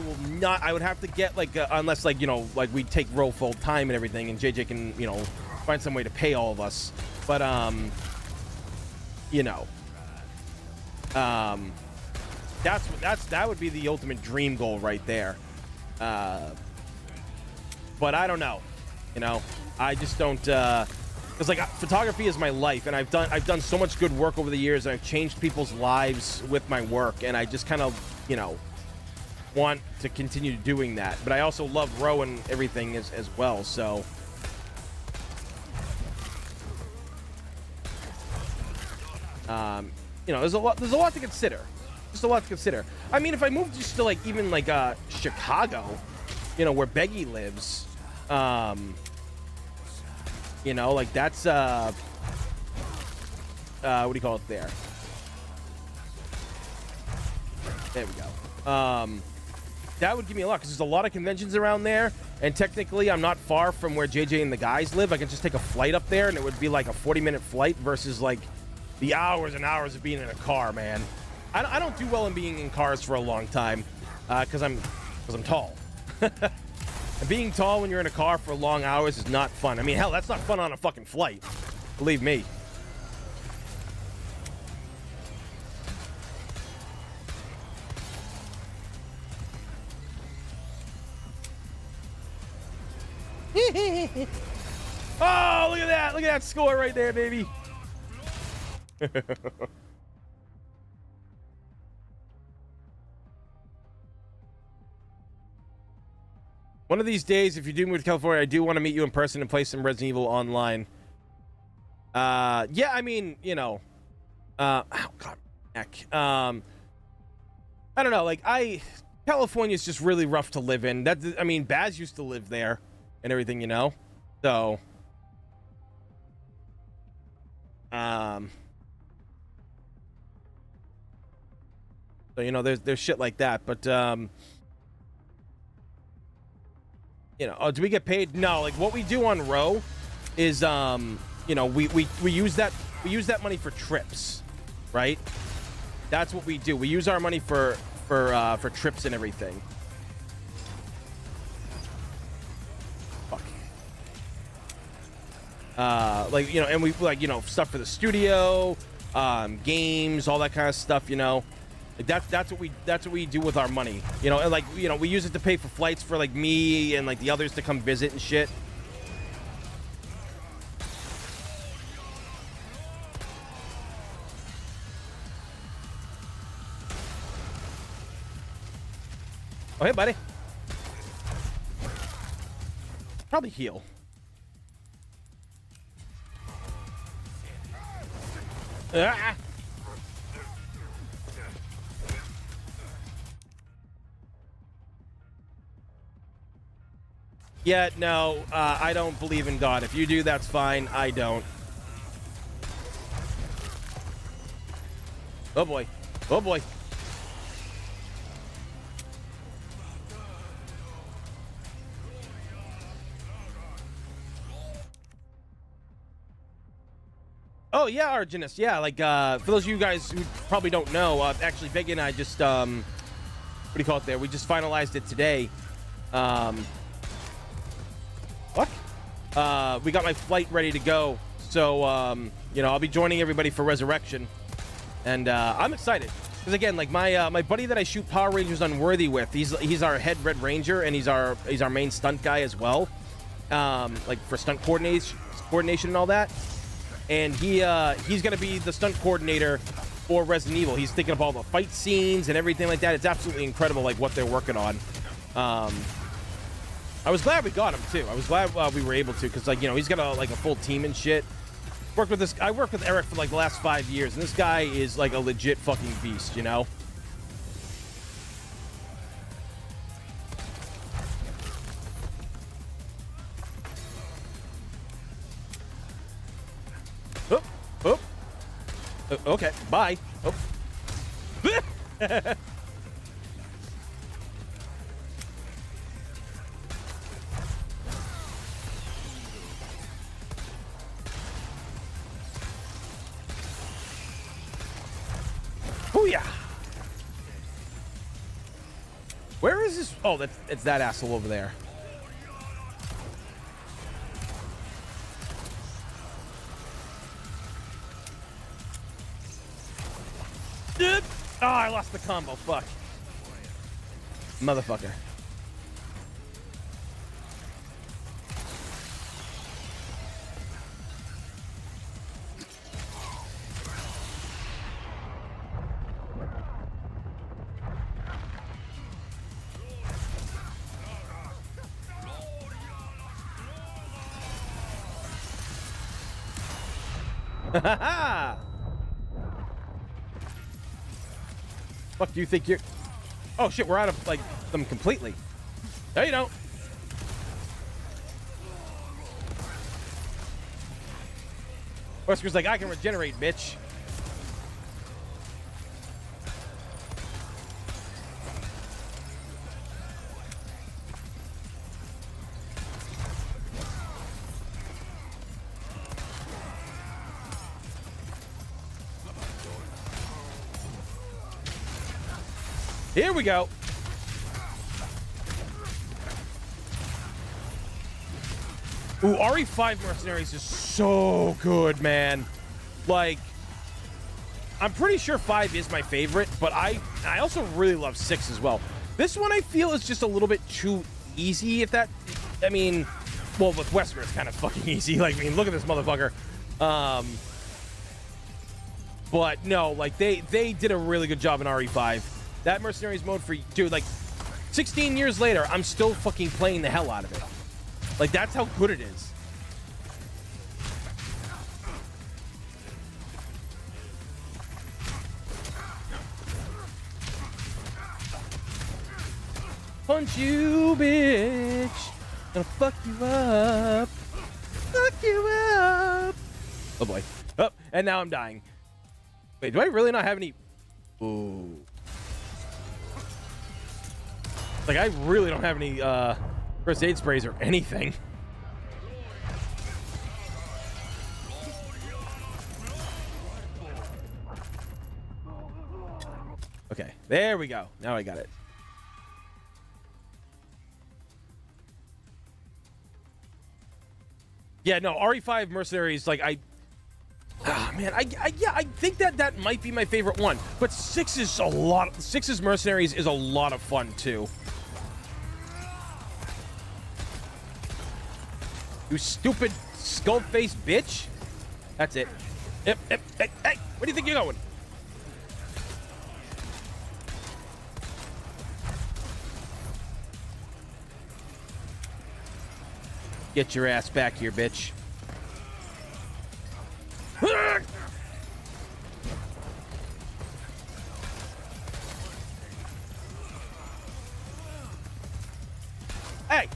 would have to get, like, unless, like, you know, like, we take roll full time and everything, and JJ can, you know, find some way to pay all of us. But, you know, that would be the ultimate dream goal right there. But I don't know, you know, I just don't, because like photography is my life, and I've done so much good work over the years, and I've changed people's lives with my work, and I just kind of, you know, want to continue doing that. But I also love Ro and everything as well, so. You know, there's a lot to consider. Just a lot to consider. I mean, if I moved just to like even like Chicago, you know, where Beggy lives, you know, like that's what do you call it there? There we go. That would give me a lot, because there's a lot of conventions around there, and technically I'm not far from where JJ and the guys live. I can just take a flight up there, and it would be like a 40-minute flight versus like the hours and hours of being in a car, man. I don't do well in being in cars for a long time, because I'm tall. And being tall when you're in a car for long hours is not fun. I mean, hell, that's not fun on a fucking flight. Believe me. Oh, look at that. Look at that score right there, baby. One of these days, if you do move to California, I do want to meet you in person and play some Resident Evil online. Yeah, I mean, you know, oh god, neck. I don't know, like California's just really rough to live in. I mean, Baz used to live there and everything, you know. So, so you know, there's shit like that, but you know, do we get paid? No, like what we do on Ro is you know, we use that money for trips, right? That's what we do. We use our money for trips and everything. Fuck. Like, you know, and we like, you know, stuff for the studio, games, all that kind of stuff, you know. Like that's what we do with our money, you know. And like, you know, we use it to pay for flights for like me and like the others to come visit and shit. Oh, hey, buddy. Probably heal. Ah. Yeah, no, I don't believe in God. If you do, that's fine. I don't. Oh, boy. Oh, boy. Oh, yeah, Arginus. Yeah, like, for those of you guys who probably don't know, actually, Vega and I just, what do you call it there? We just finalized it today. What? We got my flight ready to go. So, you know, I'll be joining everybody for Resurrection. And, I'm excited. Because, again, like, my buddy that I shoot Power Rangers Unworthy with, he's our head Red Ranger, and he's our main stunt guy as well. Like, for stunt coordination and all that. And he's going to be the stunt coordinator for Resident Evil. He's thinking of all the fight scenes and everything like that. It's absolutely incredible, like, what they're working on. I was glad we got him, too. I was glad we were able to, because, like, you know, he's got a full team and shit. I worked with Eric for, like, the last 5 years, and this guy is, like, a legit fucking beast, you know? Oh, oh. Okay, bye. Oh. Booyah! Where is this? Oh, it's that asshole over there. Oh, I lost the combo. Fuck. Motherfucker. Fuck do you think you're... Oh shit, we're out of like them completely. No you don't. Wesker's like, I can regenerate, bitch. Here we go. Ooh, Re4 Mercenaries is so good, man. Like, I'm pretty sure 5 is my favorite, but I also really love 6 as well. This one I feel is just a little bit too easy, if that... I mean, well, with Wesker, it's kind of fucking easy. Like, I mean, look at this motherfucker. But no, like, they did a really good job in Re5. That Mercenaries mode for... Dude, like, 16 years later, I'm still fucking playing the hell out of it. Like, that's how good it is. Punch you, bitch. Gonna fuck you up. Fuck you up. Oh, boy. Oh, and now I'm dying. Wait, do I really not have any... Ooh. Like, I really don't have any, first aid sprays or anything. Okay, there we go. Now I got it. Yeah, no, Re5 Mercenaries, like, man, yeah, I think that might be my favorite one. But 6 is a lot. 6's Mercenaries is a lot of fun, too. You stupid skull-faced bitch. That's it. Yep, hey, where do you think you're going? Get your ass back here, bitch. Hey!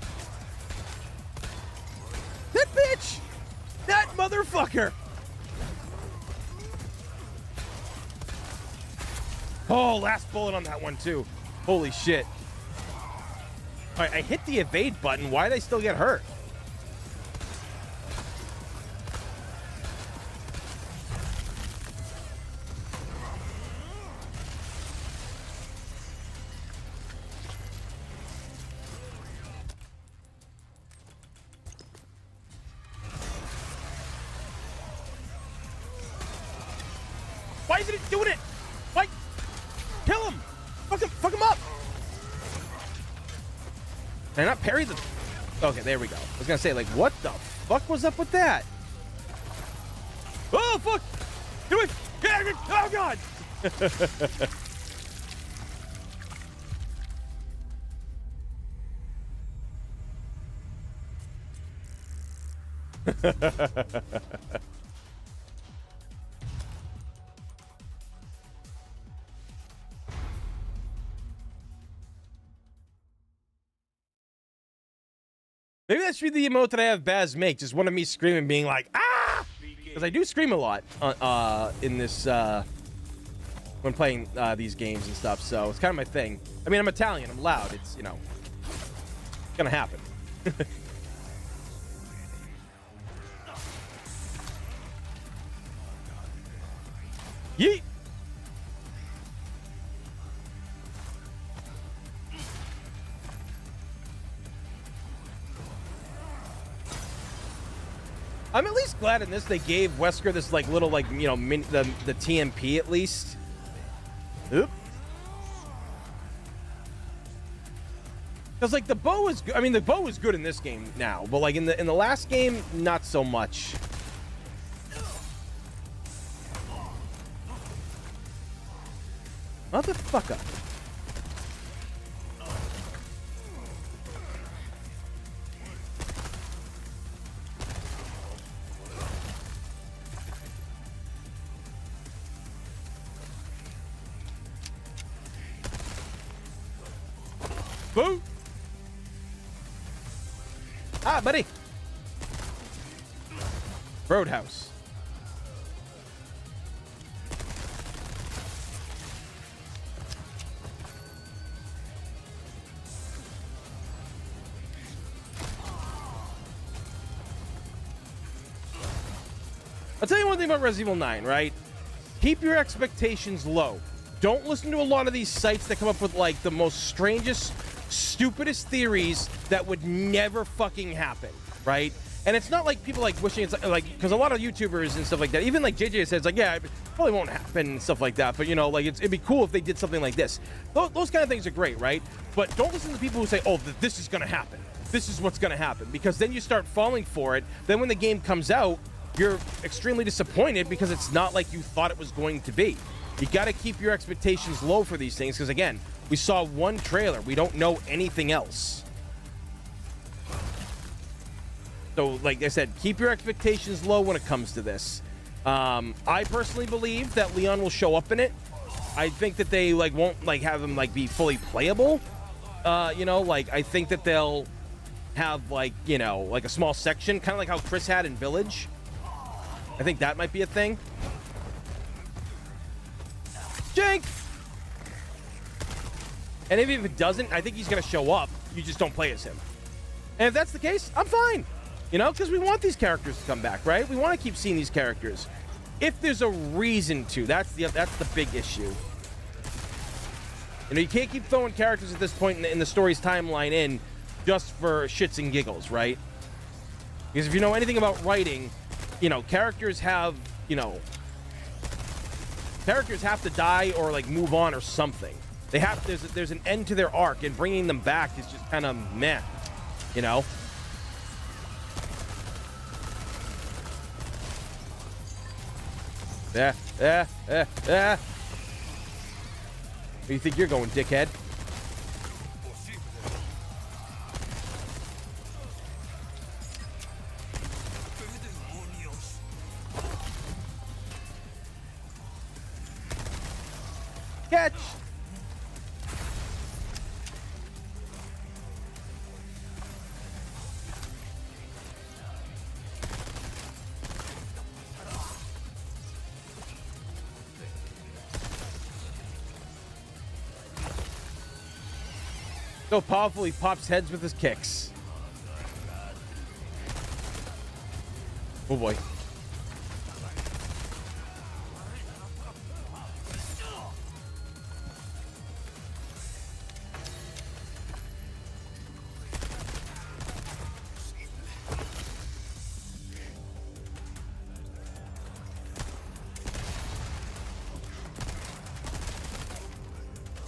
That bitch! That motherfucker! Oh, last bullet on that one, too. Holy shit. Alright, I hit the evade button. Why did I still get hurt? Why isn't it doing it? Why? Kill him! Fuck him up! Can I not parry the... Okay, there we go. I was gonna say, like, what the fuck was up with that? Oh, fuck! Get away! Oh, God! Maybe that should be the emote that I have Baz make. Just one of me screaming, being like, ah! Because I do scream a lot in this, when playing these games and stuff. So it's kind of my thing. I mean, I'm Italian. I'm loud. It's, you know, it's gonna happen. Yeet! I'm at least glad in this they gave Wesker this like little like, you know, the TMP at least. Oop. Because like the bow is good. I mean, the bow is good in this game now, but like in the last game, not so much. Motherfucker. Boo! Ah, buddy. Roadhouse. I'll tell you one thing about Resident Evil 9, right? Keep your expectations low. Don't listen to a lot of these sites that come up with like the most strangest, stupidest theories that would never fucking happen, right? And it's not like people like wishing it's like because a lot of YouTubers and stuff like that, even like JJ says like, yeah, it probably won't happen and stuff like that, but you know, like it'd be cool if they did something like this. Those kind of things are great, right? But don't listen to people who say, oh, this is gonna happen, this is what's gonna happen, because then you start falling for it. Then when the game comes out, you're extremely disappointed because it's not like you thought it was going to be. You got to keep your expectations low for these things, because again, we saw one trailer, we don't know anything else. So like I said, keep your expectations low when it comes to this. I personally believe that Leon will show up in it. I think that they like won't like have him like be fully playable. You know, like I think that they'll have like, you know, like a small section, kind of like how Chris had in Village. I think that might be a thing. Jake! And if it doesn't, I think he's going to show up. You just don't play as him. And if that's the case, I'm fine. You know, because we want these characters to come back, right? We want to keep seeing these characters. If there's a reason to, that's the big issue. You know, you can't keep throwing characters at this point in the story's timeline in just for shits and giggles, right? Because if you know anything about writing, you know, characters have to die or like move on or something. They have there's an end to their arc, and bringing them back is just kind of meh, you know. Where do you think you're going, dickhead? Catch! So powerful, he pops heads with his kicks. Oh boy.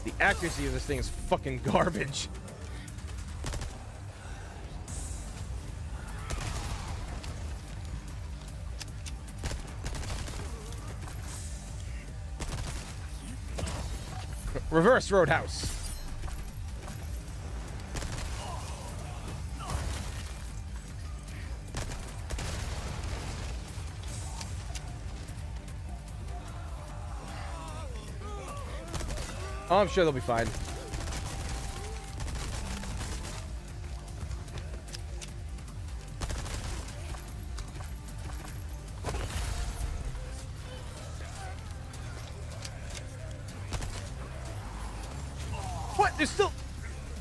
The accuracy of this thing is fucking garbage. Reverse Roadhouse. Oh, I'm sure they'll be fine. What? There's still...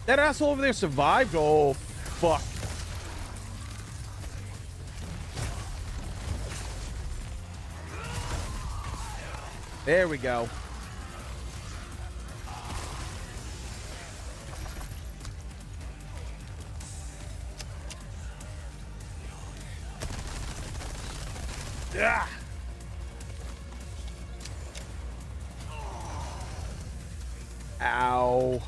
That asshole over there survived? Oh, fuck. There we go. Ow.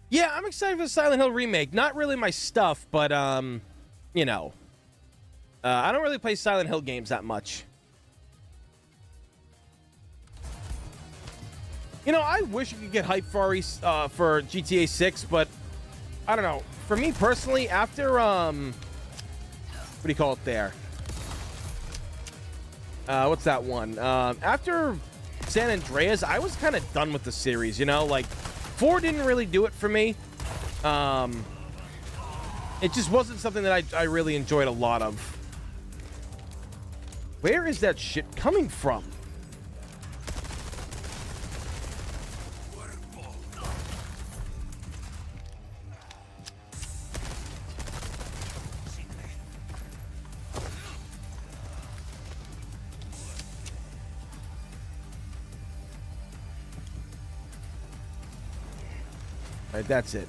Yeah, I'm excited for the Silent Hill remake. Not really my stuff, but, you know. I don't really play Silent Hill games that much. You know, I wish you could get hype for GTA 6, but I don't know. For me personally, after, what do you call it there? What's that one? After San Andreas, I was kind of done with the series, you know? Like, 4 didn't really do it for me. It just wasn't something that I really enjoyed a lot of. Where is that shit coming from? All right, that's it.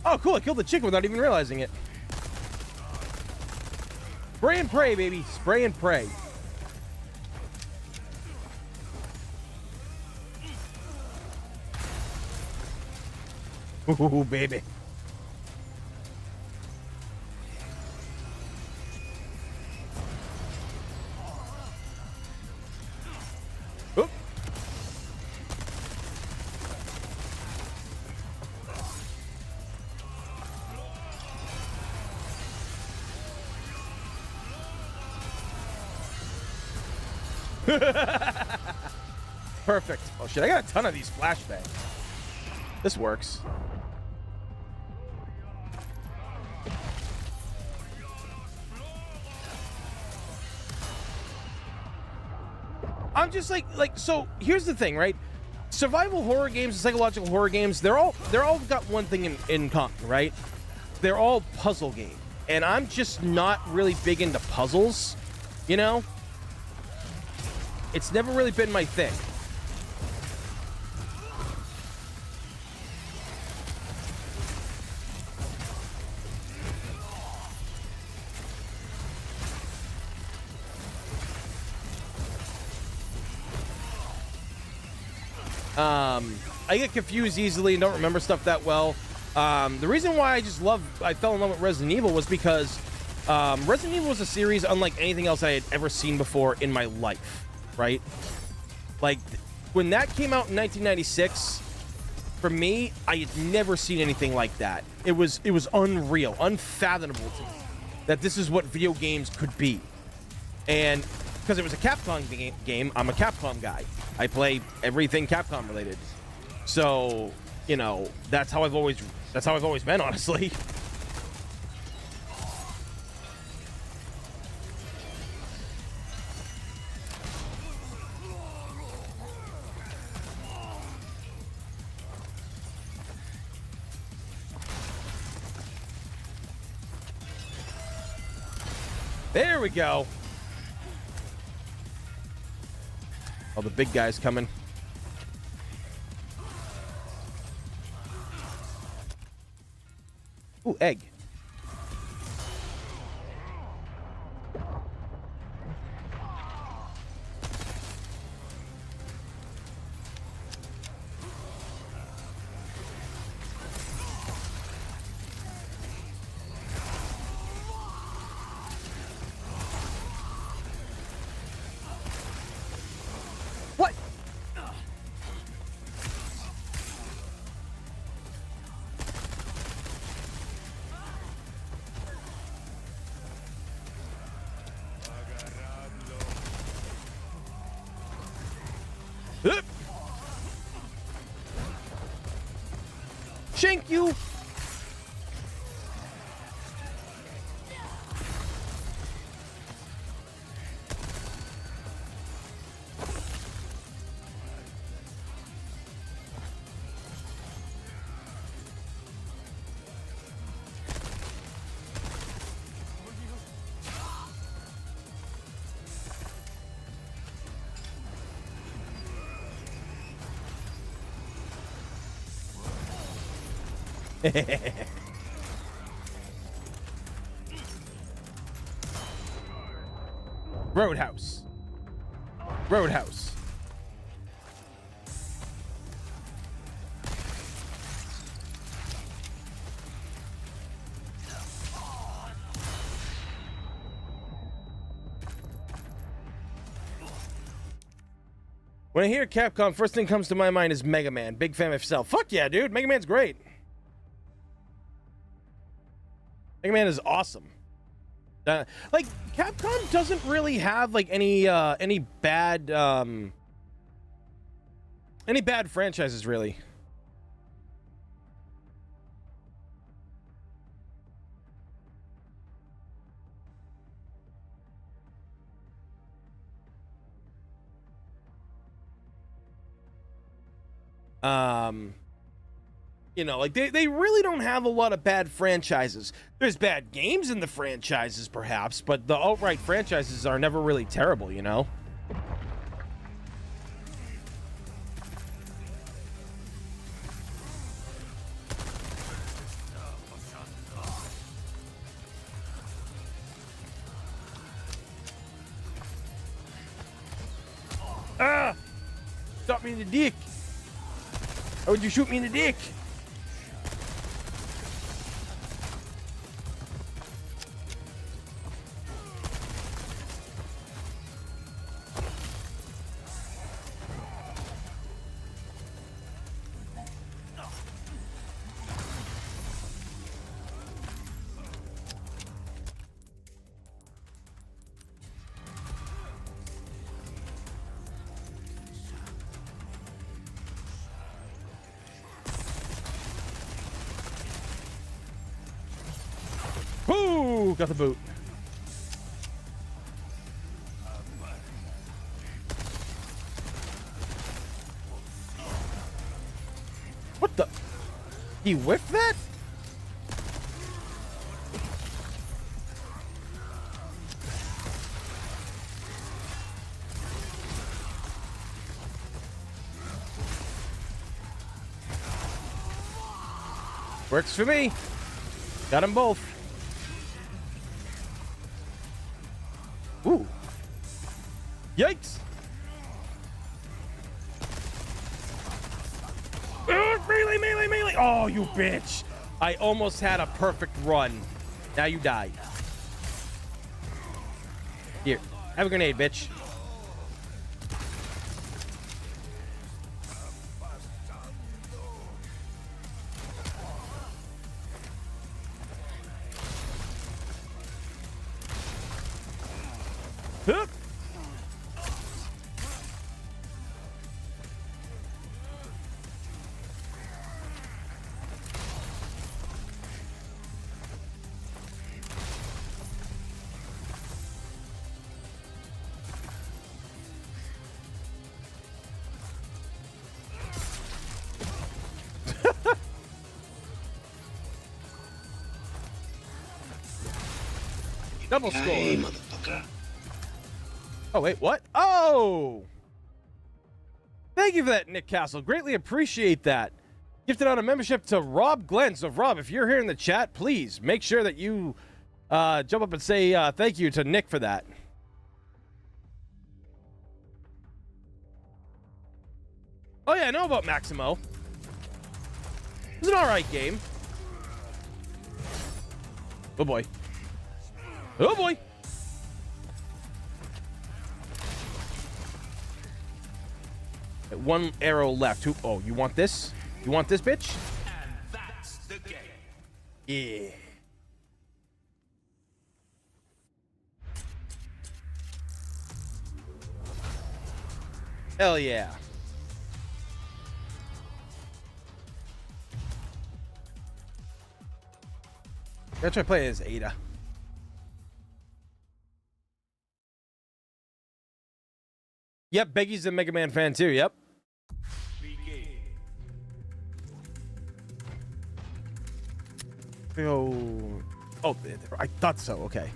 Oh, cool. I killed the chicken without even realizing it. Spray and pray, baby. Spray and pray. Ooh, baby. Oop. Perfect. Oh shit, I got a ton of these flashbangs. This works. I'm just like so here's the thing, right? Survival horror games and psychological horror games, they're all got one thing in common, right? They're all puzzle games. And I'm just not really big into puzzles, you know? It's never really been my thing. I get confused easily and don't remember stuff that well. The reason why I fell in love with Resident Evil was because Resident Evil was a series unlike anything else I had ever seen before in my life, right? Like, when that came out in 1996, for me, I had never seen anything like that. It was unreal, unfathomable to me that this is what video games could be. And because it was a Capcom game, I'm a Capcom guy. I play everything Capcom related. So, you know, that's how I've always been, honestly. There we go. Oh, the big guy's coming. Ooh, egg. What? Shank you. Roadhouse. Roadhouse. When I hear Capcom, first thing comes to my mind is Mega Man. Big fan myself. Fuck yeah, dude. Mega Man's great. Mega Man is awesome. Like, Capcom doesn't really have like any bad franchises, really. You know, like they really don't have a lot of bad franchises. There's bad games in the franchises, perhaps, but the outright franchises are never really terrible, you know? Ah! Stop me in the dick! How would you shoot me in the dick? Woo! Got the boot. What the? He whiffed that? Works for me. Got them both. Ooh. Yikes. Melee, melee, melee. Oh, you bitch. I almost had a perfect run. Now you die. Here. Have a grenade, bitch. Huh? Double score. Hey, motherfucker. Oh, wait, what? Oh! Thank you for that, Nick Castle. Greatly appreciate that. Gifted out a membership to Rob Glenn. So, Rob, if you're here in the chat, please make sure that you jump up and say thank you to Nick for that. Oh, yeah, I know about Maximo. It's an alright game. Oh, boy. Oh, boy. One arrow left. Oh, you want this? You want this, bitch? And that's the game. Yeah. Hell yeah. Gotta try playing as Ada. Yep, Beggy's a Mega Man fan too, yep. Oh, I thought so, okay.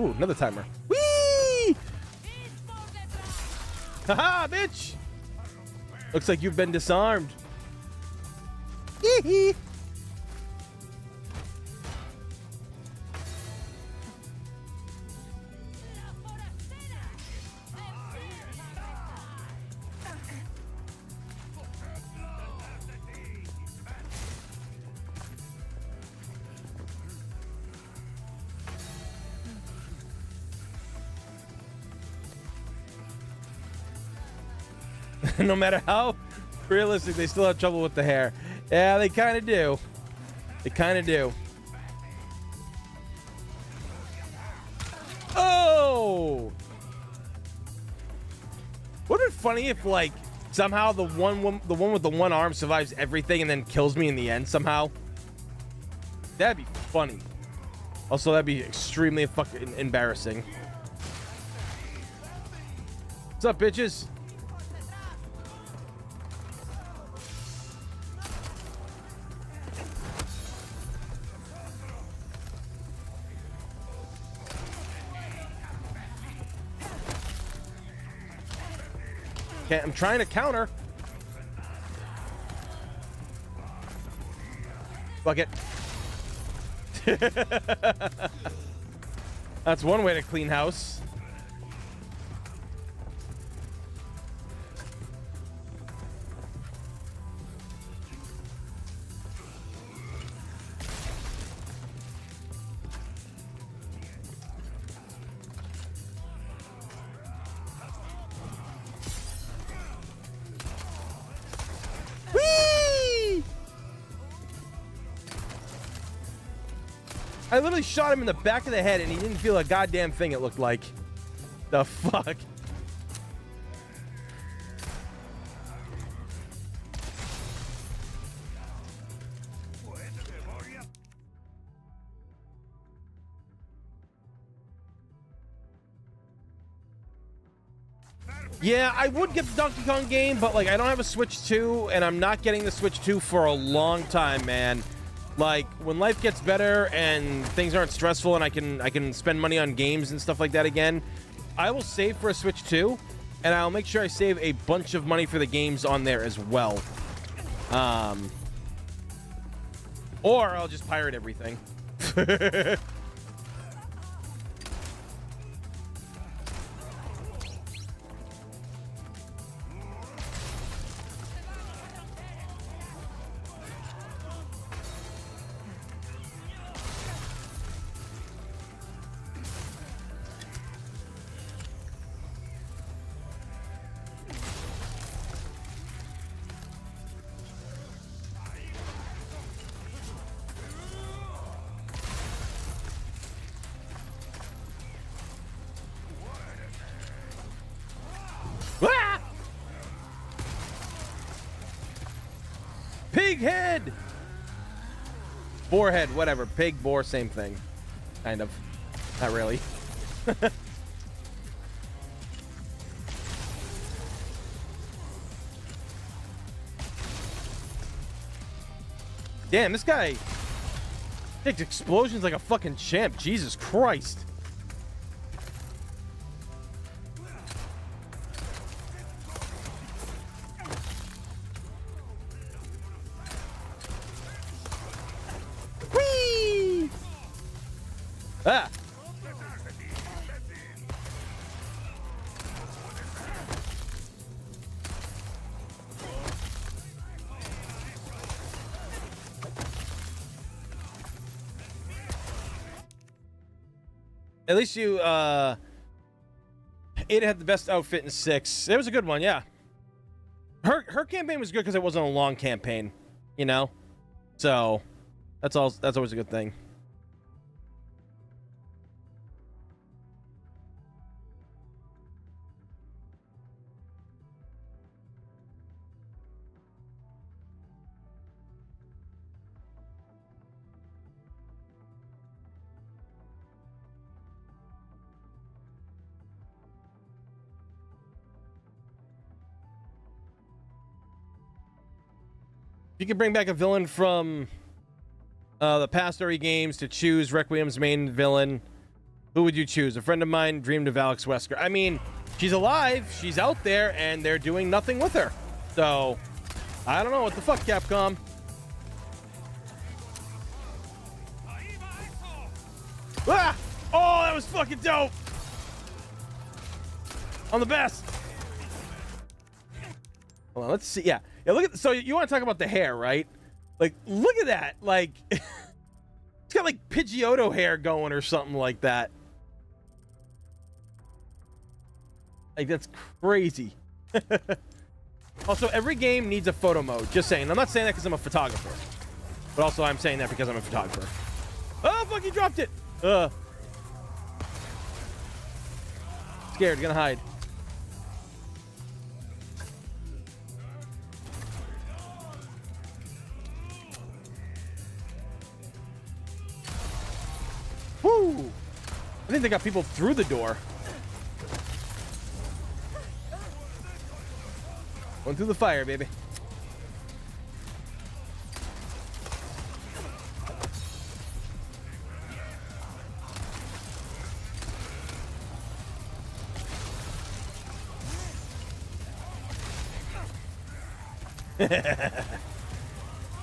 Ooh, another timer. Whee! Haha, bitch! Looks like you've been disarmed. Hee. No matter how realistic, they still have trouble with the hair. Yeah, they kind of do. They kind of do. Oh! Wouldn't it be funny if, like, somehow the one with the one arm survives everything and then kills me in the end somehow? That'd be funny. Also, that'd be extremely fucking embarrassing. What's up, bitches? Okay, I'm trying to counter. Fuck it. That's one way to clean house. I literally shot him in the back of the head and he didn't feel a goddamn thing, it looked like. The fuck? Yeah, I would get the Donkey Kong game, but like I don't have a Switch 2 and I'm not getting the Switch 2 for a long time, man. Like when life gets better and things aren't stressful and I can spend money on games and stuff like that again, I will save for a Switch 2 and I'll make sure I save a bunch of money for the games on there as well. Or I'll just pirate everything. Pig head! Boar head, whatever. Pig, boar, same thing. Kind of. Not really. Damn, this guy takes explosions like a fucking champ. Jesus Christ. Ah! At least you, Ada had the best outfit in 6. It was a good one, yeah. Her campaign was good because it wasn't a long campaign, you know? So, that's always a good thing. You can bring back a villain from the past RE games to choose Requiem's main villain. Who would you choose? A friend of mine dreamed of Alex Wesker. I mean, she's alive. She's out there, and they're doing nothing with her. So, I don't know. What the fuck, Capcom? Ah! Oh, that was fucking dope. I'm the best. Hold on, let's see. Yeah, look at. So you want to talk about the hair, right? Like, look at that. Like, it's got like Pidgeotto hair going or something like that. Like, that's crazy. Also, every game needs a photo mode. Just saying. I'm not saying that because I'm a photographer, but also I'm saying that because I'm a photographer. Oh, fuck! He dropped it. Scared. Gonna hide. Woo! I think they got people through the door. Going through the fire, baby.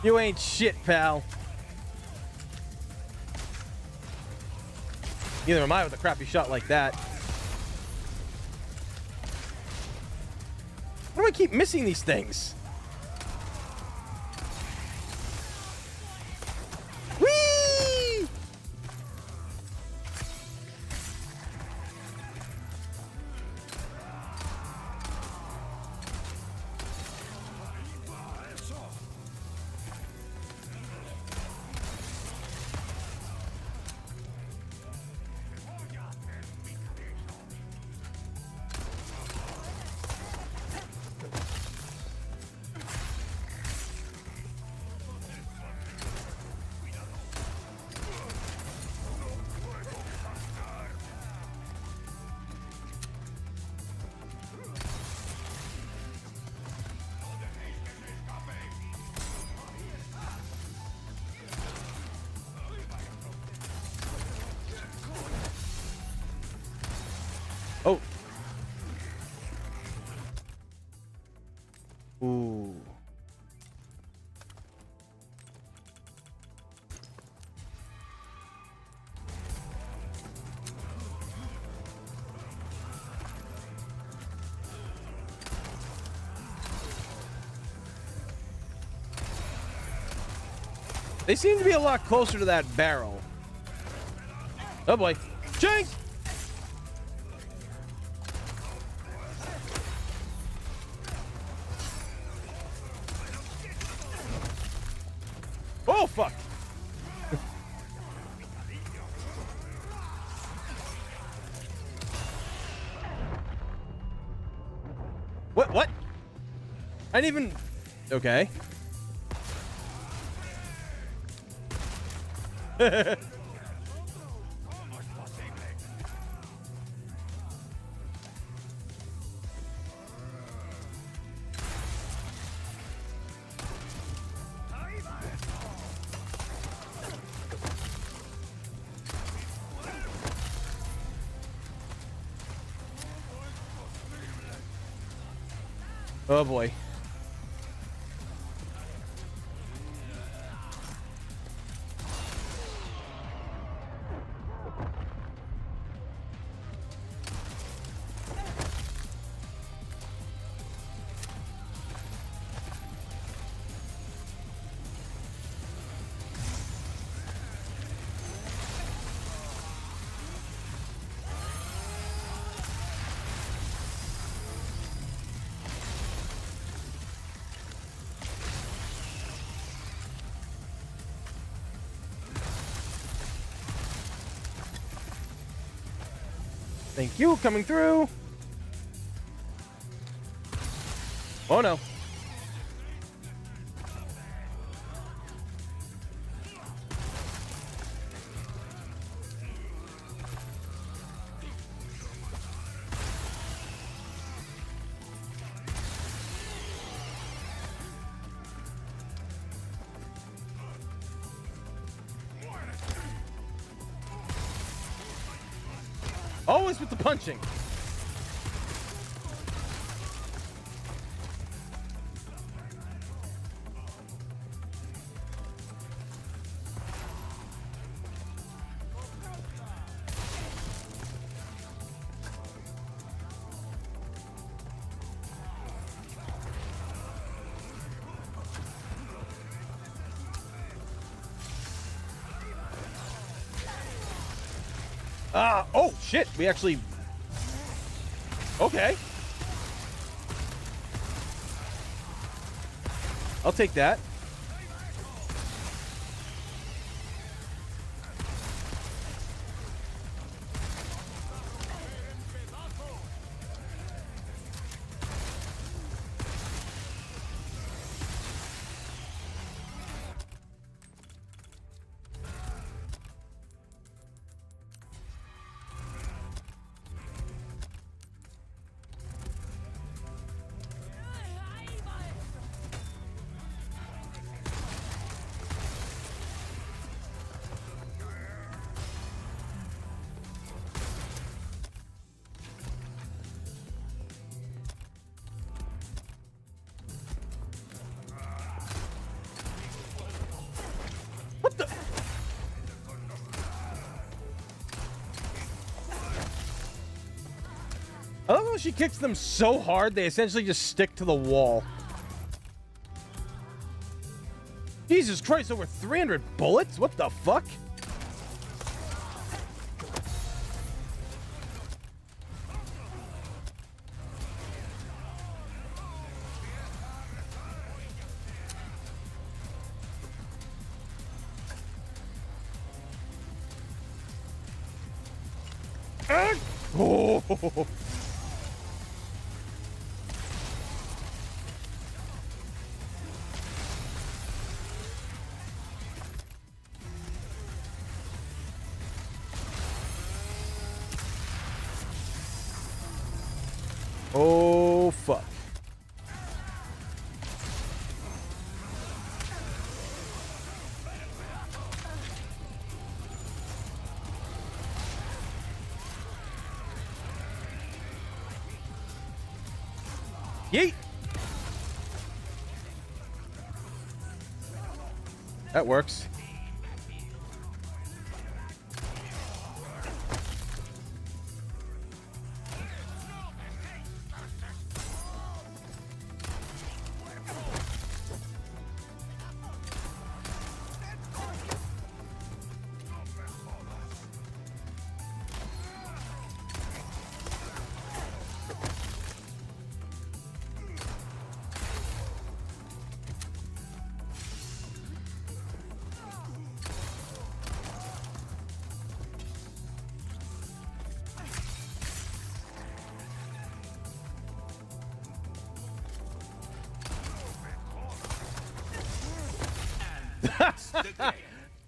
You ain't shit, pal. Neither am I with a crappy shot like that. Why do I keep missing these things? Whee! Oh. Ooh. They seem to be a lot closer to that barrel. Oh boy. Jank! Oh, fuck. What? I didn't even... Okay. Oh boy. Thank you, coming through. Oh no. always with the punching. Oh shit, we actually... Okay. I'll take that. What the? I love how she kicks them so hard they essentially just stick to the wall. Jesus Christ, over 300 bullets? What the fuck? Oh. Oh, fuck. Yeet. That works.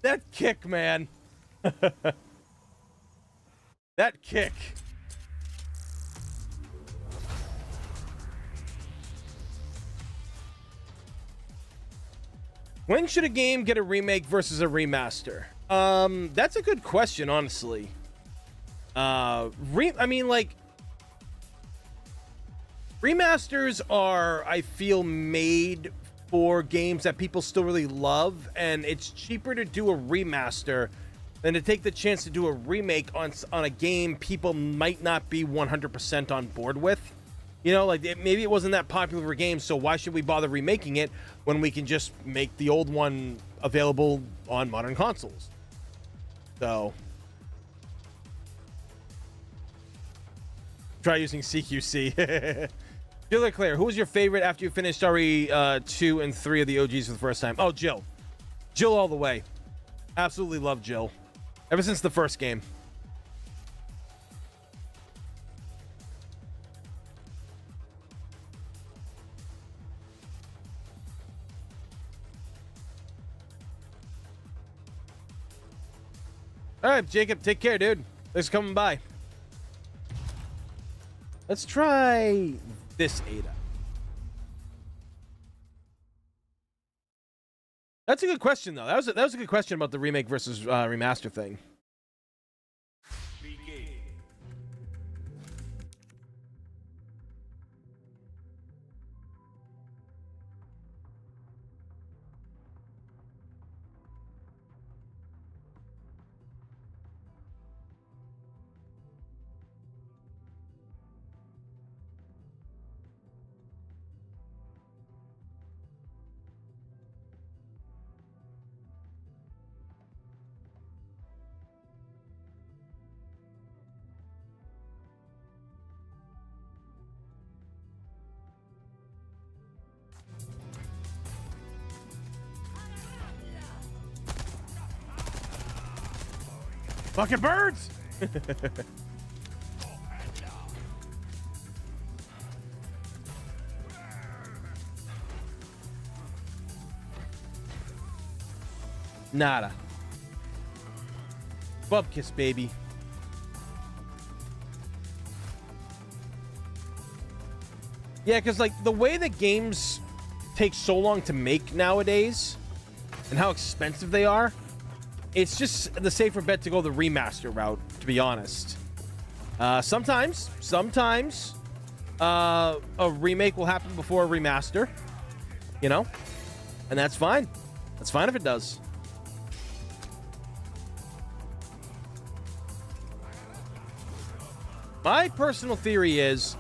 That kick, man. That kick. When should a game get a remake versus a remaster? That's a good question, honestly. I mean, like, remasters are, I feel, made for games that people still really love, and it's cheaper to do a remaster than to take the chance to do a remake on a game people might not be 100% on board with. You know, like, maybe it wasn't that popular of a game, so why should we bother remaking it when we can just make the old one available on modern consoles? So, try using CQC. Jill Claire, who was your favorite after you finished RE2 and 3 of the OGs for the first time? Oh, Jill. Jill all the way. Absolutely love Jill. Ever since the first game. All right, Jacob, take care, dude. Thanks for coming by. Let's try this Ada. That's a good question, though. That was a good question about the remake versus remaster thing. Fucking birds! Nada. Bub kiss, baby. Yeah, because like the way that games take so long to make nowadays and how expensive they are, it's just the safer bet to go the remaster route, to be honest. Sometimes a remake will happen before a remaster, you know, and that's fine. That's fine if it does. My personal theory is,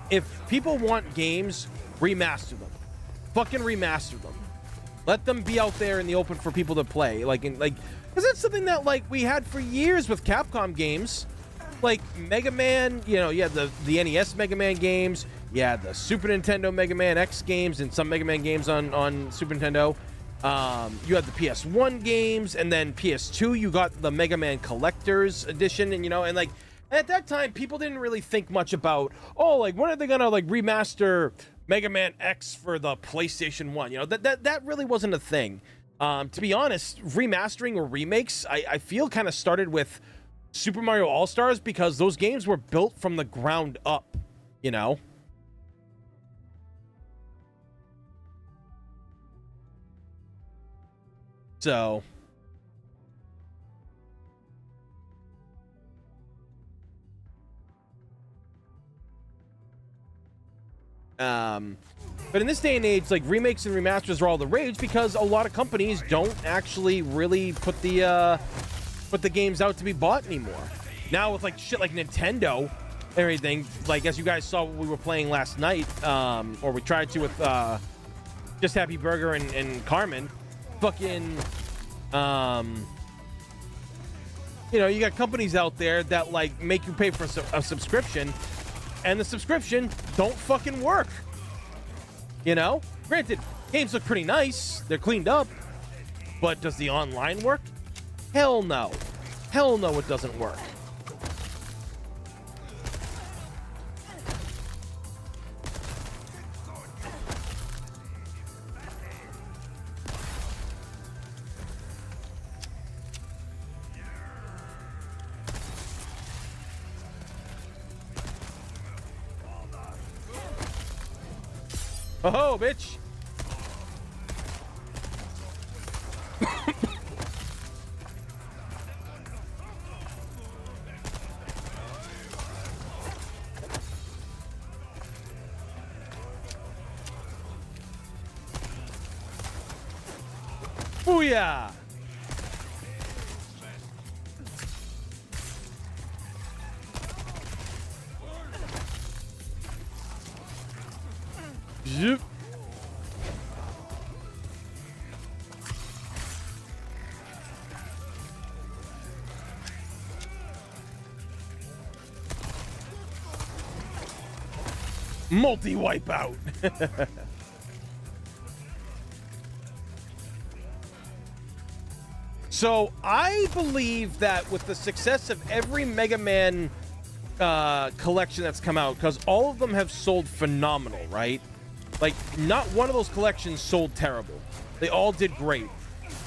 if people want games, remaster them. Fucking remaster them. Let them be out there in the open for people to play. Because that's something that, like, we had for years with Capcom games. Like, Mega Man, you know, you had the NES Mega Man games. You had the Super Nintendo Mega Man X games and some Mega Man games on Super Nintendo. You had the PS1 games, and then PS2, you got the Mega Man Collector's Edition, and, you know, and, like, at that time, people didn't really think much about, oh, like, when are they gonna, like, remaster Mega Man X for the PlayStation 1? You know, that really wasn't a thing. To be honest, remastering or remakes, I feel kind of started with Super Mario All-Stars, because those games were built from the ground up, you know? So... but in this day and age, like, remakes and remasters are all the rage, because a lot of companies don't actually really put the games out to be bought anymore. Now with like shit like Nintendo and everything, like, as you guys saw what we were playing last night, or we tried to with Just Happy Burger and Carmen, fucking you know, you got companies out there that, like, make you pay for a subscription, and the subscription don't fucking work. You know? Granted, games look pretty nice. They're cleaned up. But does the online work? Hell no. Hell no, it doesn't work. Oh, bitch. Booyah! Zip. Multi-wipeout. So I believe that with the success of every Mega Man collection that's come out, because all of them have sold phenomenal, right? Like, not one of those collections sold terrible. They all did great.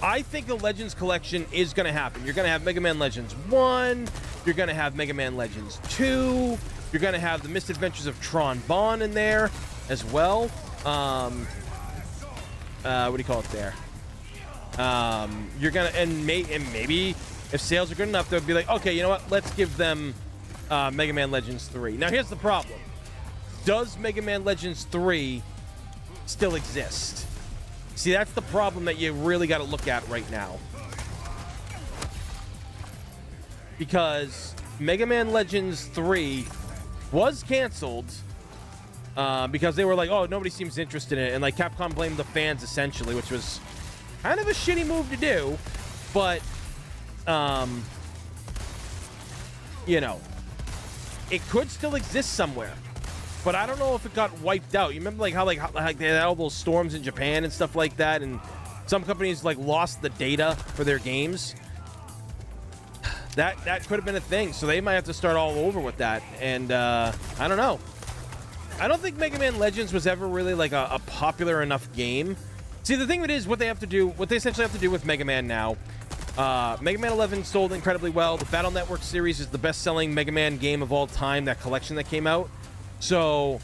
I think the Legends collection is going to happen. You're going to have Mega Man Legends 1. You're going to have Mega Man Legends 2. You're going to have the Misadventures of Tron Bonne in there as well. What do you call it there? You're going to... And maybe if sales are good enough, they'll be like, okay, you know what? Let's give them Mega Man Legends 3. Now, here's the problem. Does Mega Man Legends 3 still exist? See, that's the problem that you really got to look at right now. Because Mega Man Legends 3 was canceled because they were like, oh, nobody seems interested in it. And, like, Capcom blamed the fans, essentially, which was kind of a shitty move to do. But, you know, it could still exist somewhere. But I don't know if it got wiped out. You remember, like, how they had all those storms in Japan and stuff like that, and some companies, like, lost the data for their games. that could have been a thing. So they might have to start all over with that. And I don't know. I don't think Mega Man Legends was ever really like a popular enough game. See, the thing of it is, what they essentially have to do with Mega Man now. Mega Man 11 sold incredibly well. The Battle Network series is the best-selling Mega Man game of all time, that collection that came out. So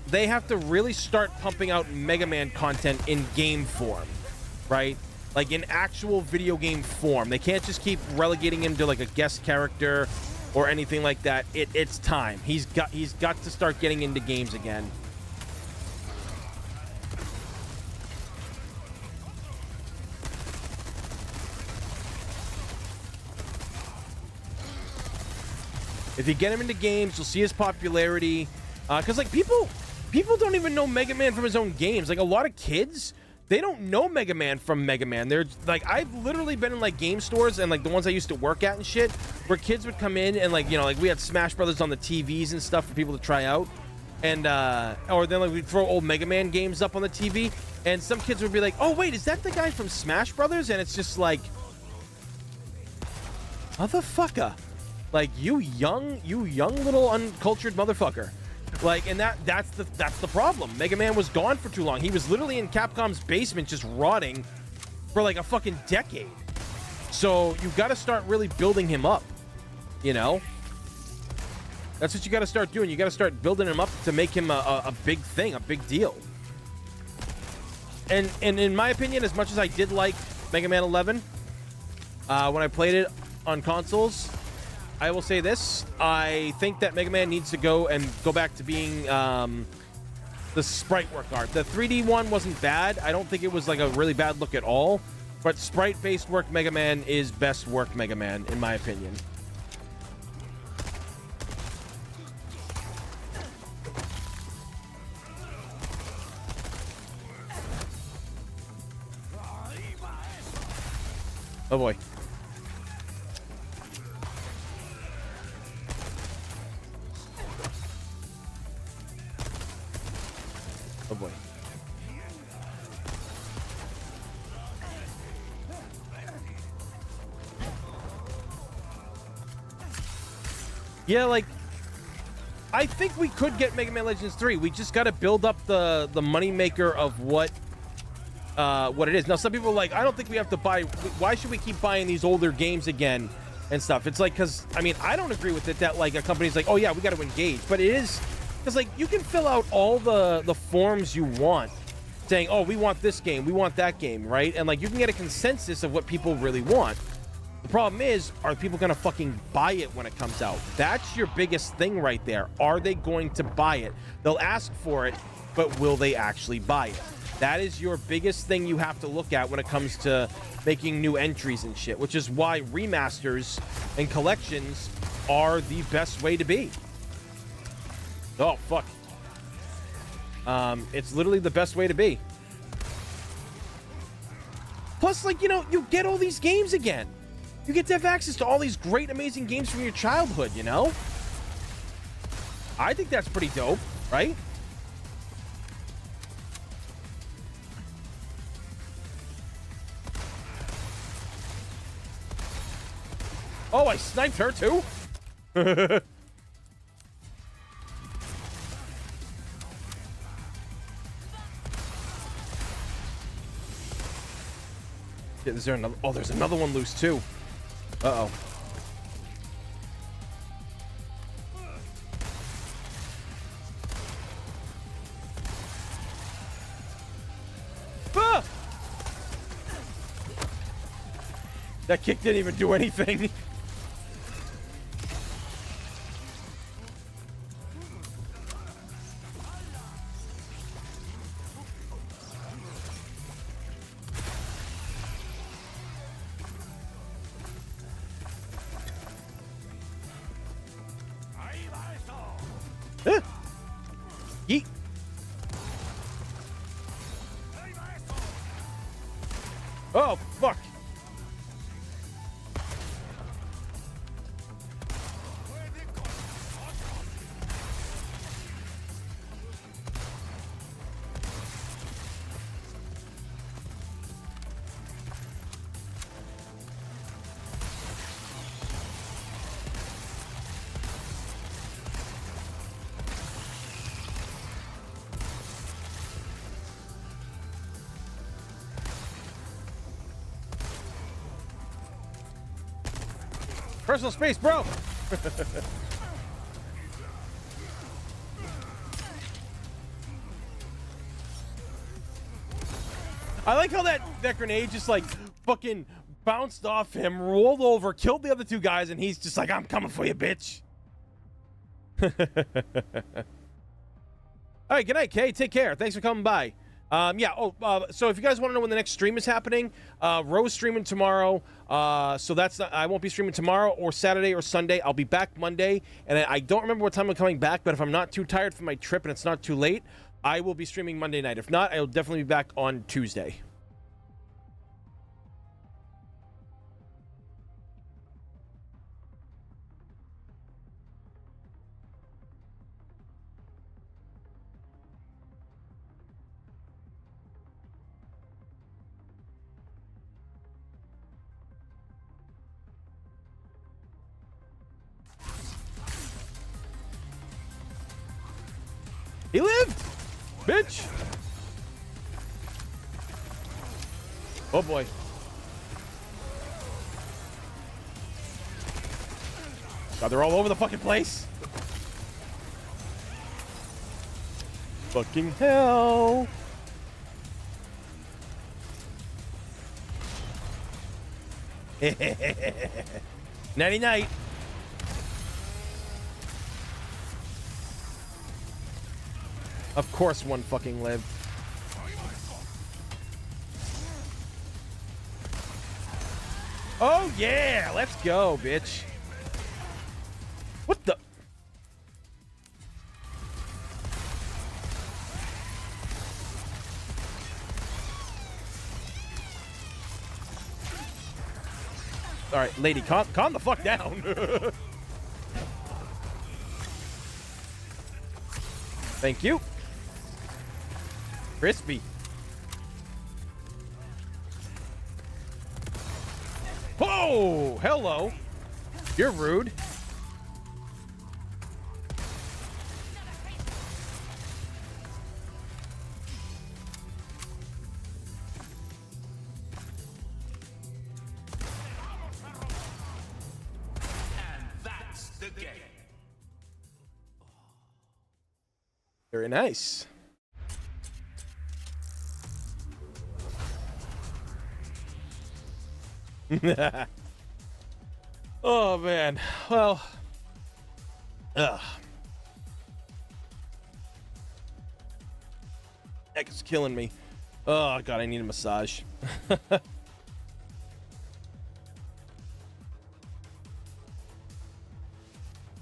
they have to really start pumping out Mega Man content in game form, right? Like in actual video game form. They can't just keep relegating him to like a guest character or anything like that. It's time. He's got to start getting into games again. If you get him into games, you'll see his popularity. Because, like, people don't even know Mega Man from his own games. Like, a lot of kids, they don't know Mega Man from Mega Man. They're, like, I've literally been in, like, game stores and, like, the ones I used to work at and shit, where kids would come in and, like, you know, like, we had Smash Brothers on the TVs and stuff for people to try out. And, or then, like, we'd throw old Mega Man games up on the TV, and some kids would be like, oh, wait, is that the guy from Smash Brothers? And it's just like, motherfucker. Like, you young little uncultured motherfucker. Like, and that's the problem. Mega Man was gone for too long. He was literally in Capcom's basement just rotting for like a fucking decade. So you got to start really building him up, you know? That's what you got to start doing. You got to start building him up to make him a big thing, a big deal. And in my opinion, as much as I did like Mega Man 11, when I played it on consoles, I will say this. I think that Mega Man needs to go back to being the sprite work art. The 3D one wasn't bad. I don't think it was like a really bad look at all. But sprite-based work Mega Man is best work Mega Man, in my opinion. Oh boy. Oh boy. Yeah, like, I think we could get Mega Man Legends 3. We just got to build up the moneymaker of what it is. Now, some people are like, I don't think we have to buy... Why should we keep buying these older games again and stuff? It's like, because, I mean, I don't agree with it that, like, a company's like, oh, yeah, we got to engage. But it is... Because, like, you can fill out all the forms you want, saying, oh, we want this game, we want that game, right? And, like, you can get a consensus of what people really want. The problem is, are people going to fucking buy it when it comes out? That's your biggest thing right there. Are they going to buy it? They'll ask for it, but will they actually buy it? That is your biggest thing you have to look at when it comes to making new entries and shit, which is why remasters and collections are the best way to be. Oh, fuck. It's literally the best way to be. Plus, like, you know, you get all these games again. You get to have access to all these great, amazing games from your childhood, you know? I think that's pretty dope, right? Oh, I sniped her too? Is there another? Oh, there's another one loose too. Uh-oh. Ah! That kick didn't even do anything. Yeet. Oh, fuck. Personal space, bro. I like how that grenade just like fucking bounced off him, rolled over, killed the other two guys, and he's just like, I'm coming for you, bitch. All right, good night, Kay. Take care. Thanks for coming by. So if you guys want to know when the next stream is happening, Rose streaming tomorrow. So that's not, I won't be streaming tomorrow or Saturday or Sunday. I'll be back Monday, and I don't remember what time I'm coming back, but if I'm not too tired from my trip and it's not too late, I will be streaming Monday night. If not, I'll definitely be back on Tuesday. He lived, bitch. Oh boy. God, they're all over the fucking place. Fucking hell. Nighty night. Of course one fucking lived. Oh yeah, let's go, bitch. What the? All right, lady, calm the fuck down. Thank you. Crispy. Whoa! Hello. You're rude. And that's the game. Very nice. Oh man. Well. Ugh. Heck, it's killing me. Oh god, I need a massage.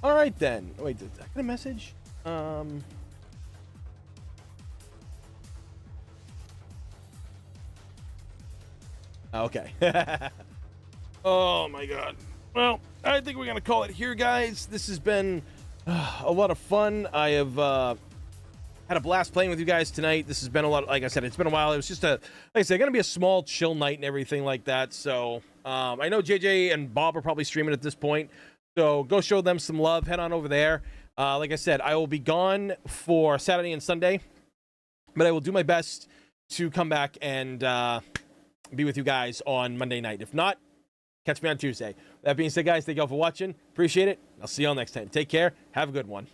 All right then. Wait, did I get a message? Okay. Oh my god. Well, I think we're gonna call it here, guys. This has been a lot of fun. I have had a blast playing with you guys tonight. This has been a lot. Like I said, it's been a while. It was just like I said, gonna be a small chill night and everything like that. So I know JJ and Bob are probably streaming at this point. So go show them some love. Head on over there. Like I said, I will be gone for Saturday and Sunday, but I will do my best to come back and be with you guys on Monday night. If not, catch me on Tuesday. That being said, guys, thank you all for watching. Appreciate it. I'll see you all next time. Take care. Have a good one.